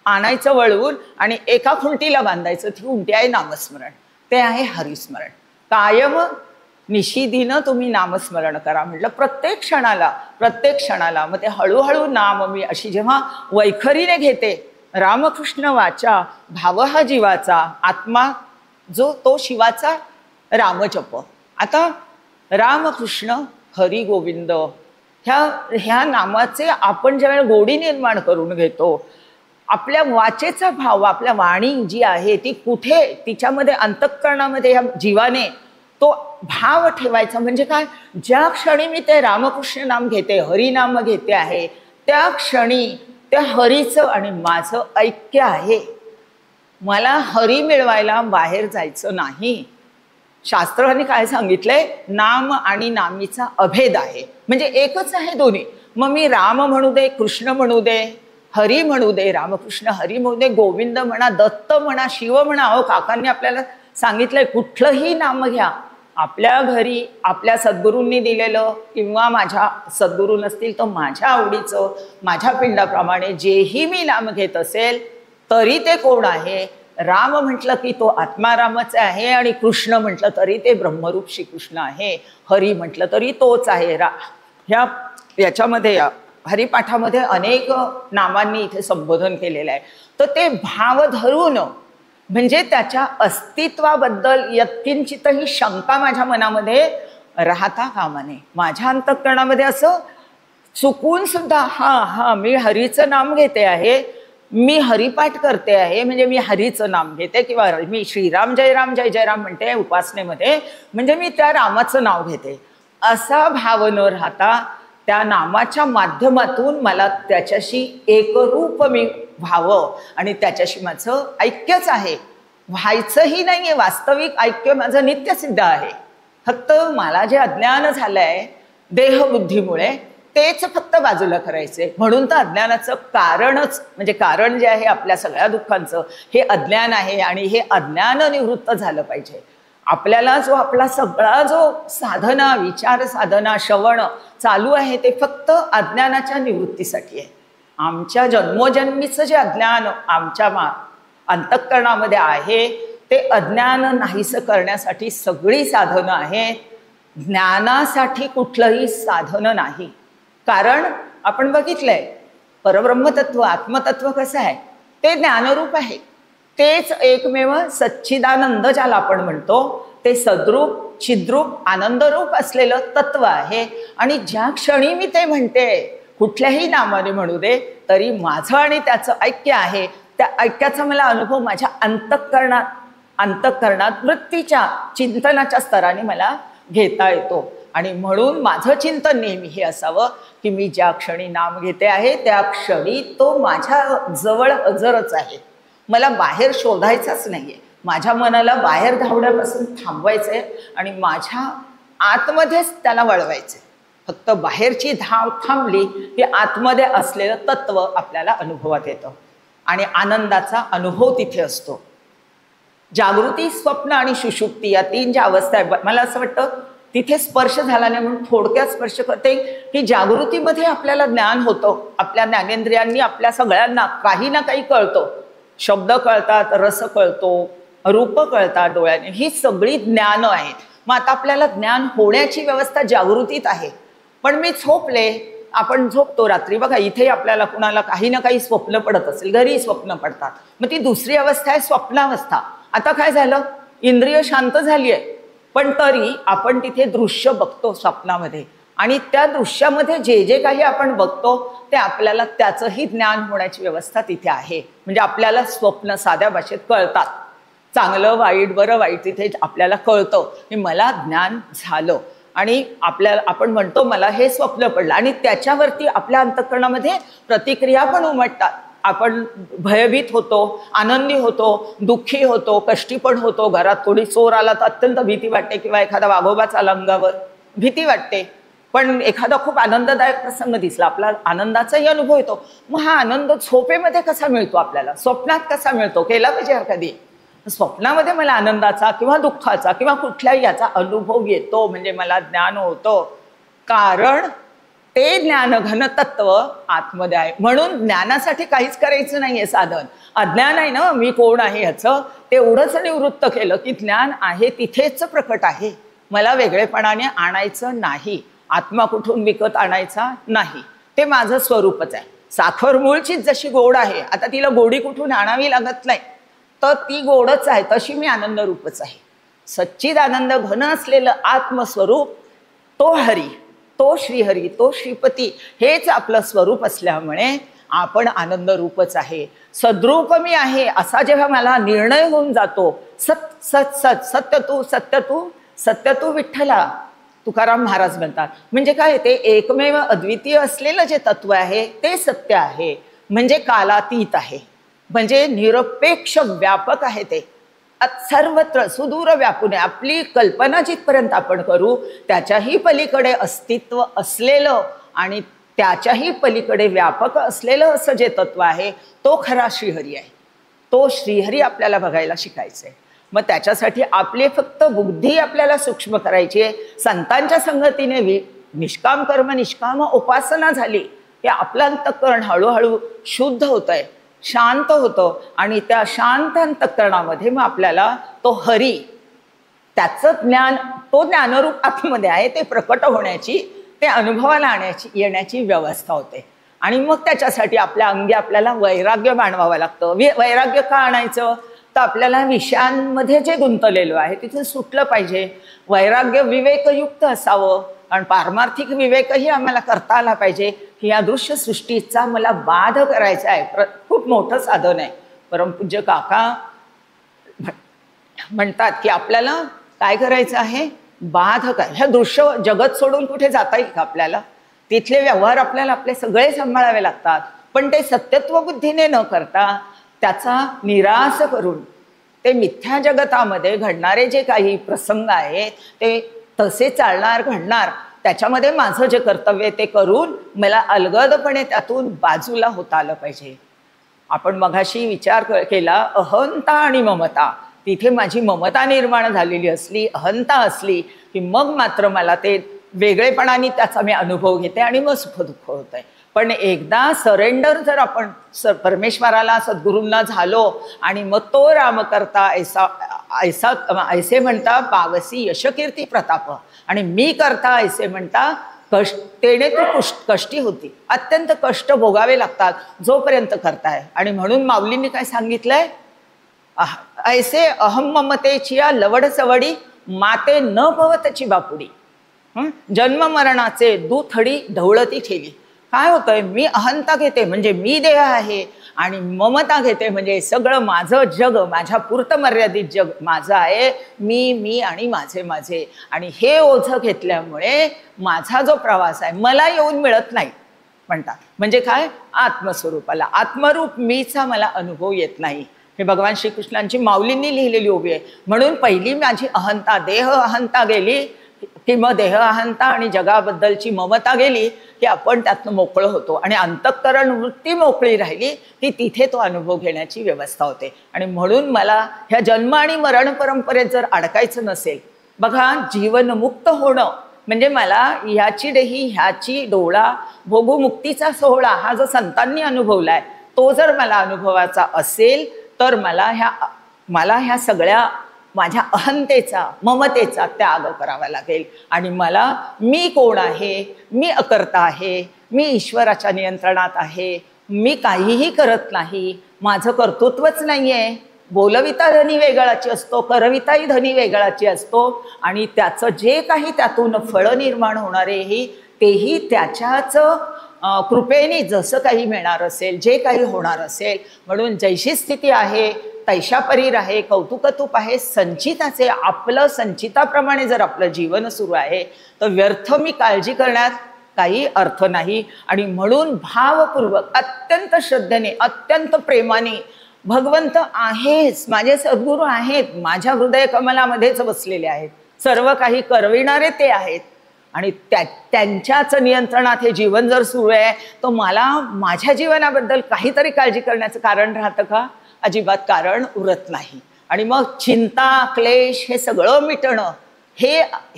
आणायचं वळवून आणि एका खुंटीला बांधायचं. ती खुंटी आहे नामस्मरण, ते आहे हरिस्मरण. कायम निशिदीनं तुम्ही नामस्मरण करा म्हटलं, प्रत्येक क्षणाला. मग ते हळूहळू नाम मी अशी जेव्हा वैखरीने घेते, रामकृष्ण वाचा भाव हा जीवाचा, आत्मा जो तो शिवाचा रामजप. आता रामकृष्ण हरी गोविंद ह्या नामाचे आपण ज्यावेळेला गोडी निर्माण करून घेतो, आपल्या वाचेचा भाव, आपल्या वाणी जी आहे ती कुठे, तिच्यामध्ये अंतःकरणामध्ये ह्या जीवाने तो भाव ठेवायचा. म्हणजे काय, ज्या क्षणी मी ते रामकृष्ण नाम घेते, हरिनाम घेते आहे, त्या क्षणी त्या हरीचं आणि माझं ऐक्य आहे. मला हरी मिळवायला बाहेर जायचं नाही. शास्त्राने काय सांगितलंय, नाम आणि नामीचा अभेद आहे, म्हणजे एकच आहे दोन्ही. मग मी राम म्हणू दे, कृष्ण म्हणू दे, हरी म्हणू दे, रामकृष्ण हरी म्हणू दे, गोविंद म्हणा, दत्त म्हणा, शिव म्हणा. अहो, काकांनी आपल्याला सांगितलंय कुठलंही नाम घ्या. आपल्या घरी आपल्या सद्गुरूंनी दिलेलं, किंवा माझ्या सद्गुरू नसतील तर माझ्या आवडीचं, माझ्या पिंडाप्रमाणे जेही मी नाम घेत असेल तरी ते कोण आहे. राम म्हटलं की तो आत्मारामच आहे, आणि कृष्ण म्हटलं तरी ते ब्रह्मरूप श्रीकृष्ण आहे, हरी म्हटलं तरी तोच आहे. याच्यामध्ये हरिपाठामध्ये अनेक नामांनी इथे संबोधन केलेलं आहे. तर ते भाव धरून, म्हणजे त्याच्या अस्तित्वाबद्दल यत्किंचितही शंका माझ्या मनामध्ये राहता कामा नये. माझ्या अंतःकरणामध्ये असं चुकून सुद्धा मी हरीचं नाम घेते आहे, मी हरिपाठ करते आहे म्हणजे मी हरीचं नाम घेते, किंवा मी श्रीराम जय राम जय जय राम म्हणते उपासनेमध्ये म्हणजे मी त्या रामाचं नाव घेते, असा भाव न राहता त्या नामाच्या माध्यमातून मला त्याच्याशी एकरूप मी व्हावं आणि त्याच्याशी माझं ऐक्यच आहे. व्हायचंही नाहीये, वास्तविक ऐक्य माझं नित्यसिद्ध आहे. फक्त मला जे अज्ञान झालंय देहबुद्धीमुळे तेच फक्त बाजूला करायचे. म्हणून तर अज्ञानाचं कारणच म्हणजे कारण जे आहे आपल्या सगळ्या दुःखांचं हे अज्ञान आहे आणि हे अज्ञान निवृत्त झालं पाहिजे. आपल्याला जो आपला सगळा जो साधना विचार साधना श्रवण चालू आहे ते फक्त अज्ञानाच्या निवृत्तीसाठी आहे. आमच्या जन्मोजन्मीचं जे अज्ञान आमच्या अंतःकरणामध्ये आहे ते अज्ञान नाहीसं करण्यासाठी सगळी साधनं आहेत. ज्ञानासाठी कुठलंही साधन नाही. कारण आपण बघितलंय परब्रह्मतत्व आत्मतत्व कसं आहे ते ज्ञानरूप आहे. तेच एकमेव सच्चिदानंद ज्याला आपण म्हणतो ते सद्रूप छिद्रूप आनंदरूप असलेलं तत्व आहे. आणि ज्या क्षणी मी ते म्हणते कुठल्याही नामाने म्हणू दे तरी माझं आणि त्याचं ऐक्य आहे. त्या ऐक्याचा मला अनुभव माझ्या अंतःकरणात वृत्तीच्या चिंतनाच्या स्तराने मला घेता येतो. आणि म्हणून माझं चिंतन नेहमी हे असावं की मी ज्या क्षणी नाम घेते आहे त्या क्षणी तो माझ्या जवळ हजरच आहे. मला बाहेर शोधायचाच नाहीये. माझ्या मनाला बाहेर धावण्यापासून थांबवायचंय आणि माझ्या आतमध्येच त्याला वळवायचंय. फक्त बाहेरची धाव थांबली की आतमध्ये असलेलं तत्व आपल्याला अनुभवात येतं आणि आनंदाचा अनुभव तिथे असतो. जागृती स्वप्न आणि सुषुप्ती या तीन ज्या अवस्था आहेत मला असं वाटतं तिथे स्पर्श झाला नाही म्हणून थोडक्यात स्पर्श करते की जागृतीमध्ये आपल्याला ज्ञान होतं. आपल्या ज्ञानेंद्रियांनी आपल्या सगळ्यांना काही ना काही कळतो. शब्द कळतात रस कळतो रूप कळतात डोळ्याने. ही सगळी ज्ञान आहेत. मग आता आपल्याला ज्ञान होण्याची व्यवस्था जागृतीत आहे. पण मी झोपले आपण झोपतो रात्री बघा इथे आपल्याला कुणाला काही ना काही स्वप्न पडत असेल घरी स्वप्न पडतात. मग ती दुसरी अवस्था आहे स्वप्नावस्था. आता काय झालं इंद्रिय शांत झाली आहे पण तरी आपण तिथे दृश्य बघतो स्वप्नामध्ये आणि त्या दृश्यामध्ये जे जे काही आपण बघतो ते आपल्याला त्याचंही ज्ञान होण्याची व्यवस्था तिथे आहे. म्हणजे आपल्याला स्वप्न साध्या भाषेत कळतात. चांगलं वाईट बरं वाईट तिथे आपल्याला कळतं की मला ज्ञान झालं आणि आपण म्हणतो मला हे स्वप्न पडलं आणि त्याच्यावरती आपल्या अंतःकरणामध्ये प्रतिक्रिया पण उमटतात. आपण भयभीत होतो आनंदी होतो दुःखी होतो कष्टी पण होतो. घरात थोडी चोर आला तर अत्यंत भीती वाटते किंवा एखादा वाघोबाच आला अंगावर भीती वाटते. पण एखादा खूप आनंददायक प्रसंग दिसला आपला आनंदाचाही अनुभव येतो. मग हा आनंद झोपेमध्ये कसा मिळतो आपल्याला स्वप्नात कसा मिळतो केला पाहिजे कधी. स्वप्नामध्ये मला आनंदाचा किंवा दुःखाचा किंवा कुठल्याही याचा अनुभव येतो म्हणजे मला ज्ञान होतं. कारण ते ज्ञानघन तत्व आतमध्ये आहे. म्हणून ज्ञानासाठी काहीच करायचं नाहीये साधन. अज्ञान आहे ना मी कोण आहे ह्याचं तेवढंच निवृत्त केलं की ज्ञान आहे तिथेच प्रकट आहे. मला वेगळेपणाने आणायचं नाही. आत्मा कुठून विकत आणायचा नाही. ते माझं स्वरूपच आहे. साखर मूळचीच जशी गोड आहे आता तिला गोडी कुठून आणावी लागत नाही तर ती गोडच आहे. तशी मी आनंद रूपच आहे. सच्चिद आनंद घन असलेलं आत्मस्वरूप तो हरी तो श्रीहरी तो श्रीपती हेच आपलं स्वरूप असल्यामुळे आपण आनंद रूपच आहे. सद्रूप मी आहे असा जेव्हा मला निर्णय होऊन जातो सत सत सत सत्य तू सत्य तू सत्य तू विठ्ठला तुकाराम महाराज म्हणतात. म्हणजे काय ते एकमेव अद्वितीय असलेलं जे तत्व आहे ते सत्य आहे. म्हणजे कालातीत आहे. म्हणजे निरपेक्ष व्यापक आहे. ते सर्वत्र सुदूर व्यापून आहे. आपली कल्पना जिथपर्यंत आपण करू त्याच्याही पलीकडे अस्तित्व असलेलं आणि त्याच्याही पलीकडे व्यापक असलेलं असं जे तत्व आहे तो खरा श्रीहरी आहे. तो श्रीहरी आपल्याला बघायला शिकायचं आहे. मग त्याच्यासाठी आपली फक्त बुद्धी आपल्याला सूक्ष्म करायची आहे. संतांच्या संगतीने निष्काम कर्म निष्काम उपासना झाली की आपलं अंतःकरण हळूहळू शुद्ध होतंय शांत होतं आणि त्या शांत अंतःकरणामध्ये मग आपल्याला तो हरी त्याचं ज्ञान तो ज्ञानरूप आतमध्ये आहे ते प्रकट होण्याची ते अनुभवाला येण्याची व्यवस्था होते. आणि मग त्याच्यासाठी आपल्या अंगी आपल्याला वैराग्य बाणवावं लागतं. वैराग्य का आणायचं तर आपल्याला विषयांमध्ये जे गुंतलेलो आहे तिथे सुटलं पाहिजे. वैराग्य विवेकयुक्त असावं कारण पारमार्थिक विवेकही आम्हाला करता आला पाहिजे की या दृश्य सृष्टीचा मला बाध करायचा आहे, खूप मोठं साधन आहे. परमपूज्य काका म्हणतात की आपल्याला काय करायचं आहे, बाध काय, ह्या दृश्य जगत सोडून कुठे जाता येईल का आपल्याला? तिथले व्यवहार आपल्याला आपले सगळे सांभाळावे लागतात, पण ते सत्यत्व बुद्धीने न करता त्याचा निराश करून ते मिथ्या जगतामध्ये घडणारे जे काही प्रसंग आहेत ते तसे चालणार घडणार, त्याच्यामध्ये माझं जे कर्तव्य ते करून मला अलगदपणे त्यातून बाजूला होता आलं पाहिजे. आपण मघाशी विचार केला अहंता आणि ममता, तिथे माझी ममता निर्माण झालेली असली, अहंता असली की मग मात्र मला ते वेगळेपणाने त्याचा मी अनुभव घेते आणि मग सुख दुःख होत आहे. पण एकदा सरेंडर जर आपण परमेश्वराला सद्गुरूंना झालो आणि मग तो राम करता ऐसा ऐसा ऐसे म्हणता पावसी यशकीर्ती प्रताप, आणि मी करता ऐसे म्हणता तेने तू कष्टी होती, अत्यंत कष्ट भोगावे लागतात जोपर्यंत करताय. आणि म्हणून माऊलींनी काय सांगितलंय, ऐसे अहम ममतेची लवड सवडी माते न भवतची बापुडी, जन्म मरणाचे दुथडी ढवळती ठेली. काय होतंय, मी अहंता घेते म्हणजे मी देह आहे, आणि ममता घेते म्हणजे सगळं माझं जग, माझ्या पुरतं मर्यादित जग माझं आहे, मी आणि माझे माझे. आणि हे ओझं घेतल्यामुळे माझा जो प्रवास आहे मला येऊन मिळत नाही म्हणतात. म्हणजे काय, आत्मस्वरूपाला आत्मरूप मीचा मला अनुभव येत नाही. हे भगवान श्रीकृष्णांची माऊलींनी लिहिलेली ओवी आहे. म्हणून पहिली माझी अहंता, देह अहंता गेली की मग देह अहंता आणि जगाबद्दलची ममता गेली की आपण त्यातनं मोकळं होतो, आणि अंतःकरण वृत्ती मोकळी राहिली की तिथे तो अनुभव घेण्याची व्यवस्था होते. आणि म्हणून मला ह्या जन्म आणि मरण परंपरेत जर अडकायचं नसेल, बघा जीवनमुक्त होणं म्हणजे मला ह्याची देही ह्याची डोळा भोगू मुक्तीचा सोहळा हा जो संतांनी अनुभवलाय तो जर मला अनुभवाचा असेल तर मला ह्या सगळ्या माझ्या अहंतेचा ममतेचा त्याग करावा लागेल. आणि मला मी कोण आहे, मी अकर्ता आहे, मी ईश्वराच्या नियंत्रणात आहे, मी काहीही करत नाही, माझं कर्तृत्वच नाही आहे. बोलविता धनी वेगळाची असतो, करविताही धनी वेगळाची असतो, आणि त्याचं जे काही त्यातून फळं निर्माण होणारेही तेही त्याच्याच कृपेने जसं काही मिळणार असेल, जे काही होणार असेल. म्हणून जैशी स्थिती आहे तैशा परीर आहे, कौतुकतूप आहे संचिताचे. आपलं संचिताप्रमाणे जर आपलं जीवन सुरू आहे तर व्यर्थ मी काळजी करण्यात काही अर्थ नाही. आणि म्हणून भावपूर्वक अत्यंत श्रद्धेने अत्यंत प्रेमाने भगवंत आहेच, माझे सद्गुरू आहेत, माझ्या हृदय कमलामध्येच बसलेले आहेत, सर्व काही करविणारे ते आहेत, आणि त्यांच्याच नियंत्रणात हे जीवन जर सुरू आहे तर मला माझ्या जीवनाबद्दल काहीतरी काळजी करण्याचं कारण राहतं का? अजिबात कारण उरत नाही. आणि मग चिंता क्लेश हे सगळं मिटणं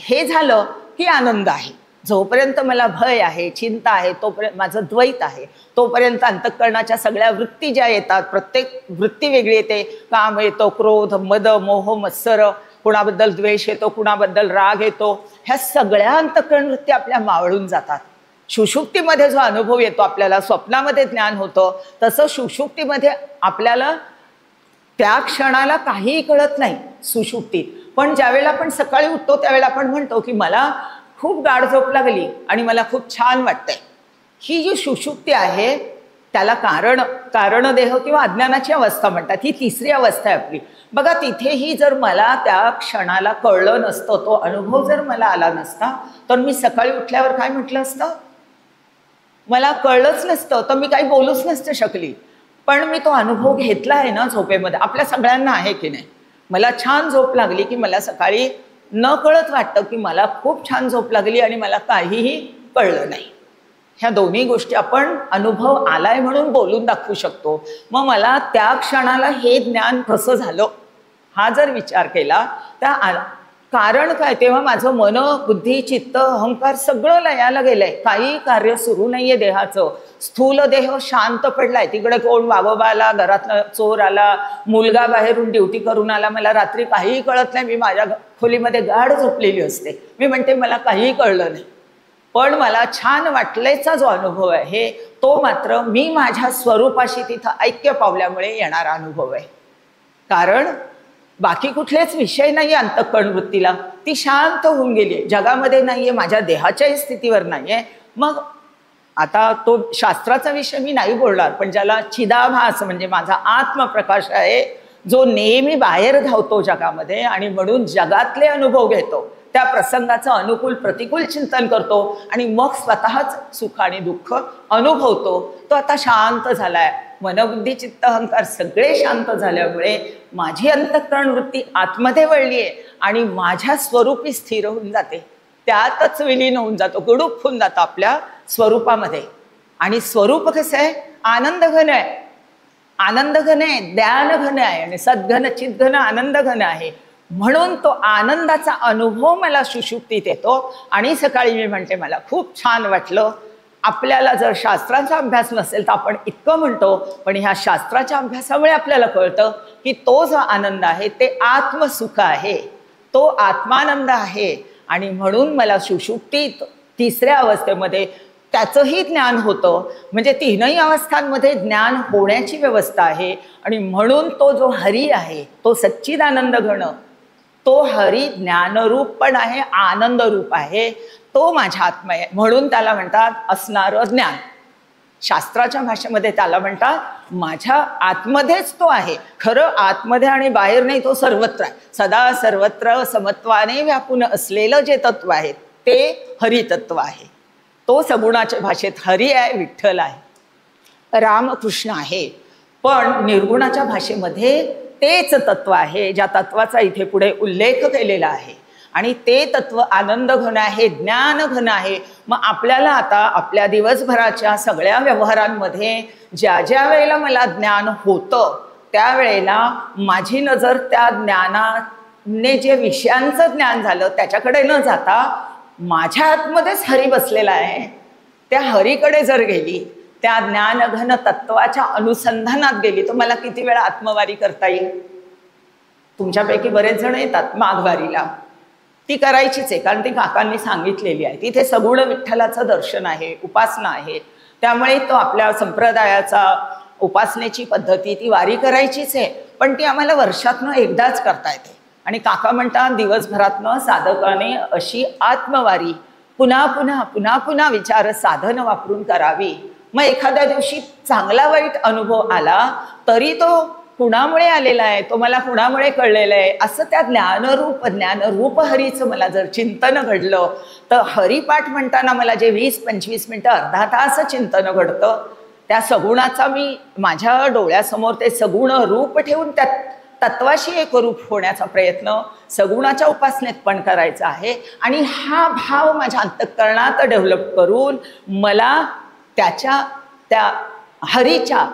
हे झालं की आनंद आहे. जोपर्यंत मला भय आहे, चिंता आहे, तोपर्यंत माझं द्वैत आहे, तोपर्यंत अंतःकरणाच्या सगळ्या वृत्ती ज्या येतात, प्रत्येक वृत्ती वेगळी येते. काम येतो, क्रोध, मद, मोह, मत्सर, कुणाबद्दल द्वेष येतो, कुणाबद्दल राग येतो, ह्या सगळ्या अंतःकरण वृत्ती आपल्या मावळून जातात. सुषुप्तीमध्ये जो अनुभव येतो आपल्याला, स्वप्नामध्ये ज्ञान होतं तसं सुषुप्तीमध्ये आपल्याला त्या क्षणाला काहीही कळत नाही सुषुप्तीत. पण ज्यावेळेला आपण सकाळी उठतो त्यावेळेला आपण म्हणतो की मला खूप गाढ झोप लागली आणि मला खूप छान वाटतंय. ही जी सुषुप्ती आहे त्याला कारणदेह किंवा अज्ञानाची अवस्था म्हणतात. ही तिसरी अवस्था आहे आपली. बघा, तिथेही जर मला त्या क्षणाला कळलं नसतं, तो अनुभव जर मला आला नसता, तर मी सकाळी उठल्यावर काय म्हटलं असतं, मला कळलंच नसतं, तर मी काही बोलूच नसतं शकली. पण मी तो अनुभव घेतला आहे ना झोपेमध्ये. आपल्या सगळ्यांना आहे की नाही, मला छान झोप लागली की मला सकाळी न कळत वाटतं की मला खूप छान झोप लागली आणि मला काहीही कळलं नाही. ह्या दोन्ही गोष्टी आपण अनुभव आलाय म्हणून बोलून दाखवू शकतो. मग मला त्या क्षणाला हे ज्ञान कसं झालं हा जर विचार केला तर कारण काय, तेव्हा माझं मन, बुद्धी, चित्त, अहंकार सगळं लयाला गेलंय. काही कार्य सुरू नाहीये देहाचं. स्थूल देह शांत पडलाय. तिकडे कोण वावोबा आला, घरातला चोर आला, मुलगा बाहेरून ड्युटी करून आला, मला रात्री काहीही कळत नाही. मी माझ्या खोलीमध्ये गाढ झोपलेली असते. मी म्हणते मला काहीही कळलं नाही, पण मला छान वाटल्याचा जो अनुभव आहे तो मात्र मी माझ्या स्वरूपाशी तिथं ऐक्य पावल्यामुळे येणारा अनुभव आहे. कारण बाकी कुठलेच विषय नाही अंतःकरण वृत्तीला. ती शांत होऊन गेली, जगामध्ये नाहीये, माझ्या देहाच्याही स्थितीवर नाहीये. मग आता तो शास्त्राचा विषय मी नाही बोलणार, पण ज्याला चिदाभास म्हणजे माझा आत्मप्रकाश आहे, जो नेहमी बाहेर धावतो जगामध्ये आणि म्हणून जगातले अनुभव घेतो, त्या प्रसंगाचं अनुकूल प्रतिकूल चिंतन करतो आणि मग स्वतःच सुख आणि दुःख अनुभवतो, तो आता शांत झालाय. मनबुद्धी चित्त अहंकार सगळे शांत झाल्यामुळे माझी अंतःकरण वृत्ती आतमध्ये वळली आहे आणि माझ्या स्वरूपी स्थिर होऊन जाते, त्यातच विलीन होऊन जातो, गुडूप होऊन जातो आपल्या स्वरूपामध्ये. आणि स्वरूप कसं आहे? आनंद घन आहे, आनंद घन आहे, ज्ञान घन आहे आणि सद्घन चिद्घन आनंद घन आहे. म्हणून तो आनंदाचा अनुभव मला सुषुप्तीत येतो आणि सकाळी मी म्हणते मला खूप छान वाटलं. आपल्याला जर शास्त्राचा अभ्यास नसेल तर आपण इतकं म्हणतो, पण ह्या शास्त्राच्या अभ्यासामुळे आपल्याला कळतं की तो जो आनंद आहे ते आत्मसुख आहे, तो आत्मानंद आहे. आणि म्हणून मला सुषुप्तीत तिसऱ्या अवस्थेमध्ये त्याचंही ज्ञान होतं. म्हणजे तीनही अवस्थांमध्ये ज्ञान होण्याची व्यवस्था आहे. आणि म्हणून तो जो हरी आहे, तो सच्चिदानंद घन, तो हरी ज्ञानरूप पण आहे, आनंद रूप आहे, तो माझ्या आत्मा आहे. म्हणून त्याला म्हणतात असणारं ज्ञान. शास्त्राच्या भाषेमध्ये त्याला म्हणतात माझ्या आतमध्येच तो आहे. खरं आतमध्ये आणि बाहेर नाही, तो सर्वत्र आहे. सदा सर्वत्र समत्वाने व्यापून असलेलं जे तत्व आहे ते हरितत्व आहे. तो सगुणाच्या भाषेत हरी आहे, विठ्ठल आहे, रामकृष्ण आहे. पण निर्गुणाच्या भाषेमध्ये तेच तत्व आहे, ज्या तत्वाचा इथे पुढे उल्लेख केलेला आहे. आणि ते तत्व आनंद घन आहे, ज्ञान घन आहे. मग आपल्याला आता आपल्या दिवसभराच्या सगळ्या व्यवहारांमध्ये ज्या ज्या वेळेला मला ज्ञान होतं त्यावेळेला माझी नजर त्या ज्ञानाने जे विषयांचं ज्ञान झालं त्याच्याकडे न जाता माझ्या आतमध्येच हरी बसलेला आहे, त्या हरीकडे जर गेली, त्या ज्ञानघन तत्वाच्या अनुसंधानात गेली, तर मला किती वेळा आत्मवारी करता येईल? तुमच्यापैकी बरेच जण येतात माघवारीला, ती करायचीच आहे, कारण ती काकांनी सांगितलेली आहे. तिथे सगुण विठ्ठलाचं दर्शन आहे, उपासना आहे. त्यामुळे तो आपल्या संप्रदायाचा उपासनेची पद्धती, ती वारी करायचीच आहे, पण ती आम्हाला वर्षातनं एकदाच करता येते. आणि काका म्हणतात दिवसभरातनं साधकाने अशी आत्मवारी पुन्हा पुन्हा पुन्हा पुन्हा विचार साधन वापरून करावी. मग एखाद्या दिवशी चांगला वाईट अनुभव आला तरी तो कुणामुळे आलेला आहे, तो मला कुणामुळे कळलेला आहे, असं त्या ज्ञानरूप हरीचं मला जर चिंतन घडलं तर हरिपाठ म्हणताना मला जे 20-25 मिनिटं अर्धा तास चिंतन घडतं, त्या सगुणाचा मी माझ्या डोळ्यासमोर ते सगुण रूप ठेवून त्या तत्वाशी एकरूप होण्याचा प्रयत्न सगुणाच्या उपासनेत पण करायचा आहे. आणि हा भाव माझ्या अंतःकरणात डेव्हलप करून मला त्याच्या त्या हरीच्या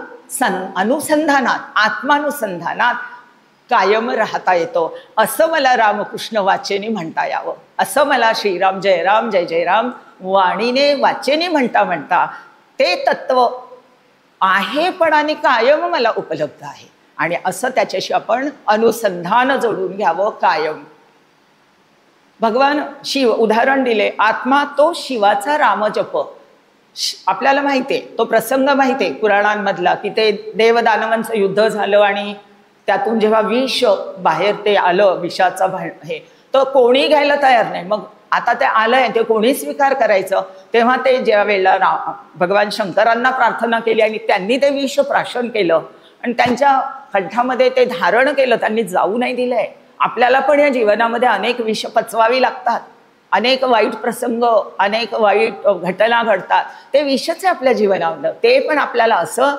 अनुसंधानात, आत्मानुसंधानात कायम राहता येतो. असं मला रामकृष्ण वाचेनी म्हणता यावं, असं मला श्रीराम जय राम जय जय राम वाणीने वाचेनी म्हणता म्हणता ते तत्व आहे पण आणि कायम मला उपलब्ध आहे. आणि असं त्याच्याशी आपण अनुसंधान जोडून घ्यावं कायम. भगवान शिव उदाहरण दिले, आत्मा तो शिवाचा रामजप. आपल्याला माहिती आहे, तो प्रसंग माहिती आहे पुराणांमधला, की ते देवदानवांचं युद्ध झालं आणि त्यातून जेव्हा विष बाहेर ते आलं, विषाचा हे, तर कोणी घ्यायला तयार नाही. मग आता ते आलंय, ते कोणी स्वीकार करायचं? तेव्हा ते ज्या वेळेला भगवान शंकरांना प्रार्थना केली आणि त्यांनी ते विष प्राशन केलं आणि त्यांच्या कंठामध्ये ते धारण केलं, त्यांनी जाऊ नाही दिलंय. आपल्याला पण या जीवनामध्ये अनेक विष पचवावी लागतात, अनेक वाईट प्रसंग, अनेक वाईट घटना घडतात, ते विषच आहे आपल्या जीवनामध्ये. ते पण आपल्याला असं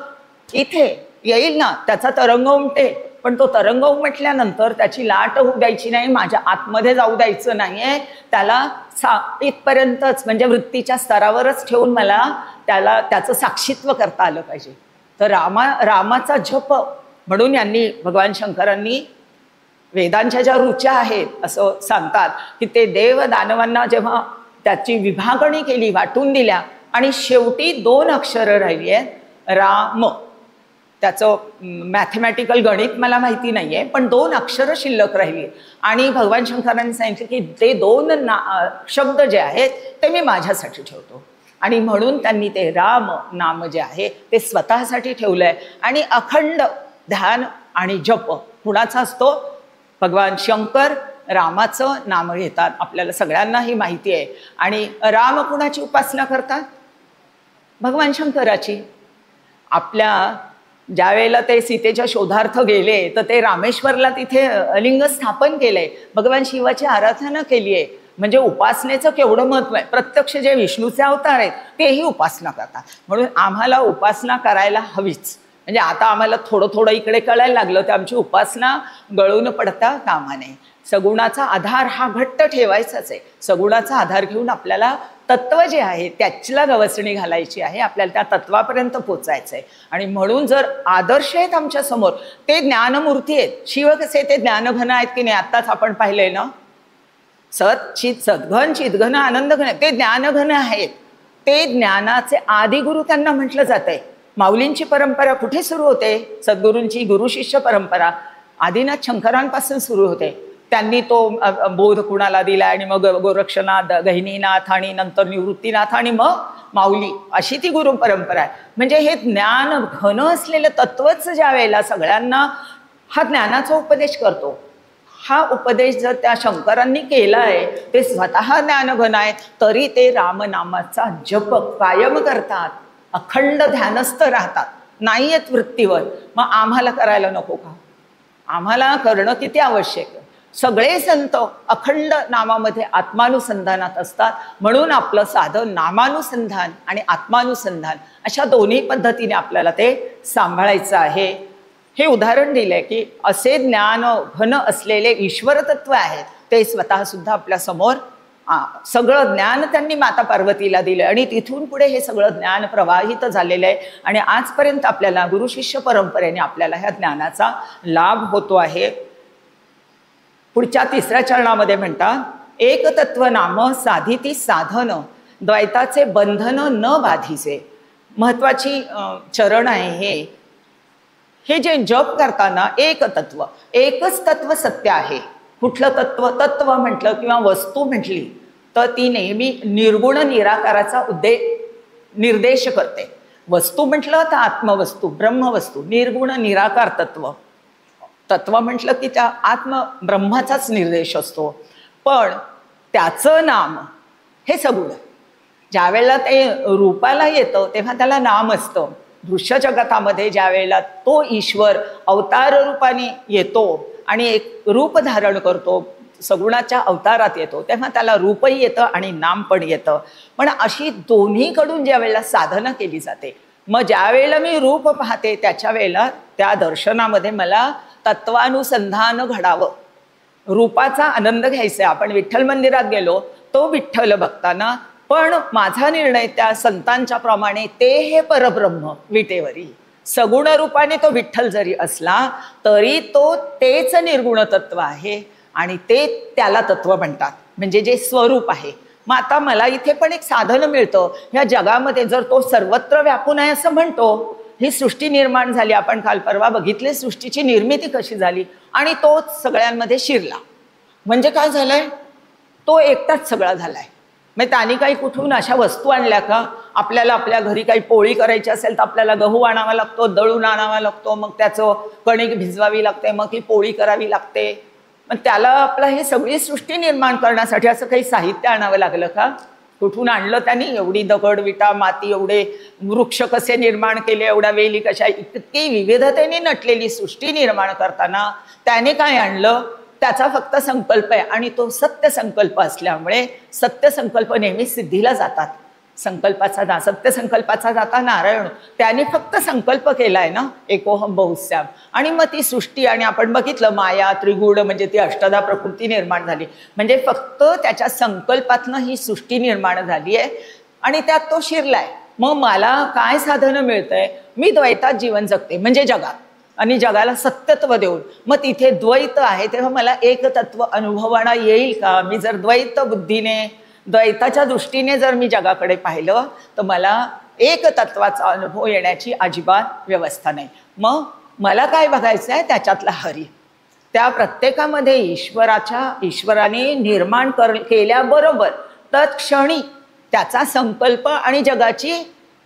इथे येईल ना, त्याचा तरंग उमटेल, पण तो तरंग उमटल्यानंतर त्याची लाट होऊ द्यायची नाही, माझ्या आतमध्ये जाऊ द्यायचं नाहीये. त्याला इथपर्यंतच म्हणजे वृत्तीच्या स्तरावरच ठेवून मला त्याचं साक्षीत्व करता आलं पाहिजे. तर रामाचा जप म्हणून भगवान शंकरांनी वेदांच्या ज्या रुच्या आहेत असं सांगतात की ते देव दानवांना जेव्हा त्याची विभागणी केली, वाटून दिल्या आणि शेवटी 2 अक्षरं राहिली आहेत राम. त्याचं मॅथमॅटिकल गणित मला माहिती नाहीये, पण 2 अक्षरं शिल्लक राहिली आणि भगवान शंकरांनी सांगितलं की ते 2 शब्द जे आहेत ते मी माझ्यासाठी ठेवतो. आणि म्हणून त्यांनी ते राम नाम जे आहे ते स्वतःसाठी ठेवलंय. आणि अखंड ध्यान आणि जप कुणाचा असतो? भगवान शंकर रामाचं नाम घेतात, आपल्याला सगळ्यांनाही माहिती आहे. आणि राम कुणाची उपासना करतात? भगवान शंकराची. आपल्या ज्या वेळेला ते सीतेच्या शोधार्थ गेले तर ते रामेश्वरला तिथे लिंग स्थापन केलंय, भगवान शिवाची आराधना केली आहे. म्हणजे उपासनेचं केवढं महत्व आहे. प्रत्यक्ष जे विष्णूचे अवतार आहेत तेही उपासना करतात. म्हणून आम्हाला उपासना करायला हवीच. म्हणजे आता आम्हाला थोडं थोडं इकडे कळायला लागलं तर आमची उपासना गळून पडता कामा नये. सगुणाचा आधार हा घट्ट ठेवायचाच आहे. सगुणाचा आधार घेऊन आपल्याला तत्व जे आहे त्याचीला गवसणी घालायची आहे. आपल्याला त्या तत्वापर्यंत पोचायचं आहे. आणि म्हणून जर आदर्श आहेत आमच्या समोर, ते ज्ञानमूर्ती आहेत. शिव कसे ते ज्ञानघन आहेत की नाही, आत्ताच आपण पाहिलंय ना, सत चित सद्घन चितघन आनंदघन, ते ज्ञानघन आहेत. ते ज्ञानाचे आदिगुरु त्यांना म्हटलं जात आहे. माऊलींची परंपरा कुठे सुरू होते? सद्गुरूंची गुरु शिष्य परंपरा आदिनाथ शंकरांपासून सुरू होते. त्यांनी तो बोध कुणाला दिला आणि मग गोरक्षनाथ, गहिनीनाथ आणि नंतर निवृत्तीनाथ आणि मग माऊली, अशी ती गुरु परंपरा आहे. म्हणजे हे ज्ञान घन असलेलं तत्वच ज्या वेळेला सगळ्यांना हा ज्ञानाचा उपदेश करतो, हा उपदेश जर त्या शंकरांनी केला आहे, ते स्वतः ज्ञानघन आहे, तरी ते रामनामाचा जप कायम करतात, अखंड ध्यानस्थ राहतात, नाही आहेत वृत्तीवर. मग आम्हाला करायला नको का? आम्हाला करणं किती आवश्यक आहे. सगळे संत अखंड नामामध्ये आत्मानुसंधानात असतात. म्हणून आपलं साधन नामानुसंधान आणि आत्मानुसंधान अशा दोन्ही पद्धतीने आपल्याला ते सांभाळायचं आहे. हे उदाहरण दिलंय की असे ज्ञान घन असलेले ईश्वर तत्व आहेत, ते स्वतः सुद्धा आपल्या समोर सगळं ज्ञान त्यांनी माता पार्वतीला दिलं आणि तिथून पुढे हे सगळं ज्ञान प्रवाहित झालेलं आहे. आणि आजपर्यंत आपल्याला गुरु शिष्य परंपरेने आपल्याला ह्या ज्ञानाचा लाभ होतो आहे. पुढच्या 3ऱ्या चरणामध्ये म्हणतात, एक तत्व नाम साधिती साधन, द्वैताचे बंधन न बाधीचे. महत्वाची चरण आहे हे जे जप करताना एक तत्व, एकच तत्व सत्य आहे. कुठलं तत्व? तत्व म्हटलं किंवा वस्तू म्हटली तर ती नेहमी निर्गुण निराकाराचा निर्देश करते. वस्तू म्हटलं तर आत्मवस्तू, ब्रह्मवस्तू, निर्गुण निराकार तत्व. तत्व म्हटलं की त्या आत्म ब्रह्माचाच निर्देश असतो. पण त्याचं नाम हे सगुण. ज्या वेळेला ते रूपाला येतं तेव्हा त्याला नाम असतं. दृश्य जगतामध्ये ज्या वेळेला तो ईश्वर अवतार रूपाने येतो आणि एक रूप धारण करतो, सगुणाच्या अवतारात येतो, तेव्हा त्याला रूपही येतं आणि नाम पण येतं. पण अशी दोन्हीकडून ज्या वेळेला साधना केली जाते, मग ज्या वेळेला मी रूप पाहते त्याच्या वेळेला त्या दर्शनामध्ये मला तत्वानुसंधान घडावं, रूपाचा आनंद घ्यायचा. आपण विठ्ठल मंदिरात गेलो तो विठ्ठल बघताना, पण माझा निर्णय त्या संतांच्या प्रमाणे ते हे परब्रह्म विटेवरी सगुण रूपाने तो विठ्ठल जरी असला तरी तो तेच निर्गुण तत्व आहे आणि ते त्याला तत्व म्हणतात, म्हणजे जे स्वरूप आहे. मग आता मला इथे पण एक साधन मिळतं ह्या जगामध्ये, जर तो सर्वत्र व्यापून आहे असं म्हणतो. ही सृष्टी निर्माण झाली, आपण काल परवा बघितले सृष्टीची निर्मिती कशी झाली, आणि तोच सगळ्यांमध्ये शिरला. म्हणजे काय झालंय? तो एकटाच सगळा झालाय. मग त्याने काही कुठून अशा वस्तू आणल्या का? आपल्याला आपल्या घरी काही पोळी करायची असेल तर आपल्याला गहू आणावा लागतो, दळून आणावा लागतो, मग त्याचं कणिक भिजवावी लागते, मग ती पोळी करावी लागते. मग त्याला आपलं हे सगळी सृष्टी निर्माण करण्यासाठी असं काही साहित्य आणावं लागलं का? कुठून आणलं त्यांनी? एवढी दगड विटा माती, एवढे वृक्ष कसे निर्माण केले, एवढ्या वेली कशा, इतकी विविधतेने नटलेली सृष्टी निर्माण करताना त्याने काय आणलं? त्याचा फक्त संकल्प आहे आणि तो सत्य संकल्प असल्यामुळे सत्य संकल्प नेहमी सिद्धीला जातात. सत्य संकल्पाचा जाता नारायण, त्याने फक्त संकल्प केलाय ना, एकोहम बहुश्याम. आणि मग ती सृष्टी, आणि आपण बघितलं माया त्रिगुण म्हणजे ती अष्टधा प्रकृती निर्माण झाली. म्हणजे फक्त त्याच्या संकल्पातनं ही सृष्टी निर्माण झाली आहे आणि त्यात तो शिरलाय. मग मला काय साधन मिळतंय? मी द्वैतात जीवन जगते, म्हणजे जगात, आणि जगाला सत्यत्व देऊन. मग तिथे द्वैत आहे तेव्हा मला एक तत्व अनुभवाना येईल का? मी जर द्वैत बुद्धीने, द्वैताच्या दृष्टीने जर मी जगाकडे पाहिलं तर मला एक तत्वाचा अनुभव येण्याची अजिबात व्यवस्था नाही. मग मला काय बघायचं आहे? त्याच्यातला हरी. त्या प्रत्येकामध्ये ईश्वराने निर्माण केल्याबरोबर तत्क्षणी त्याचा संकल्प आणि जगाची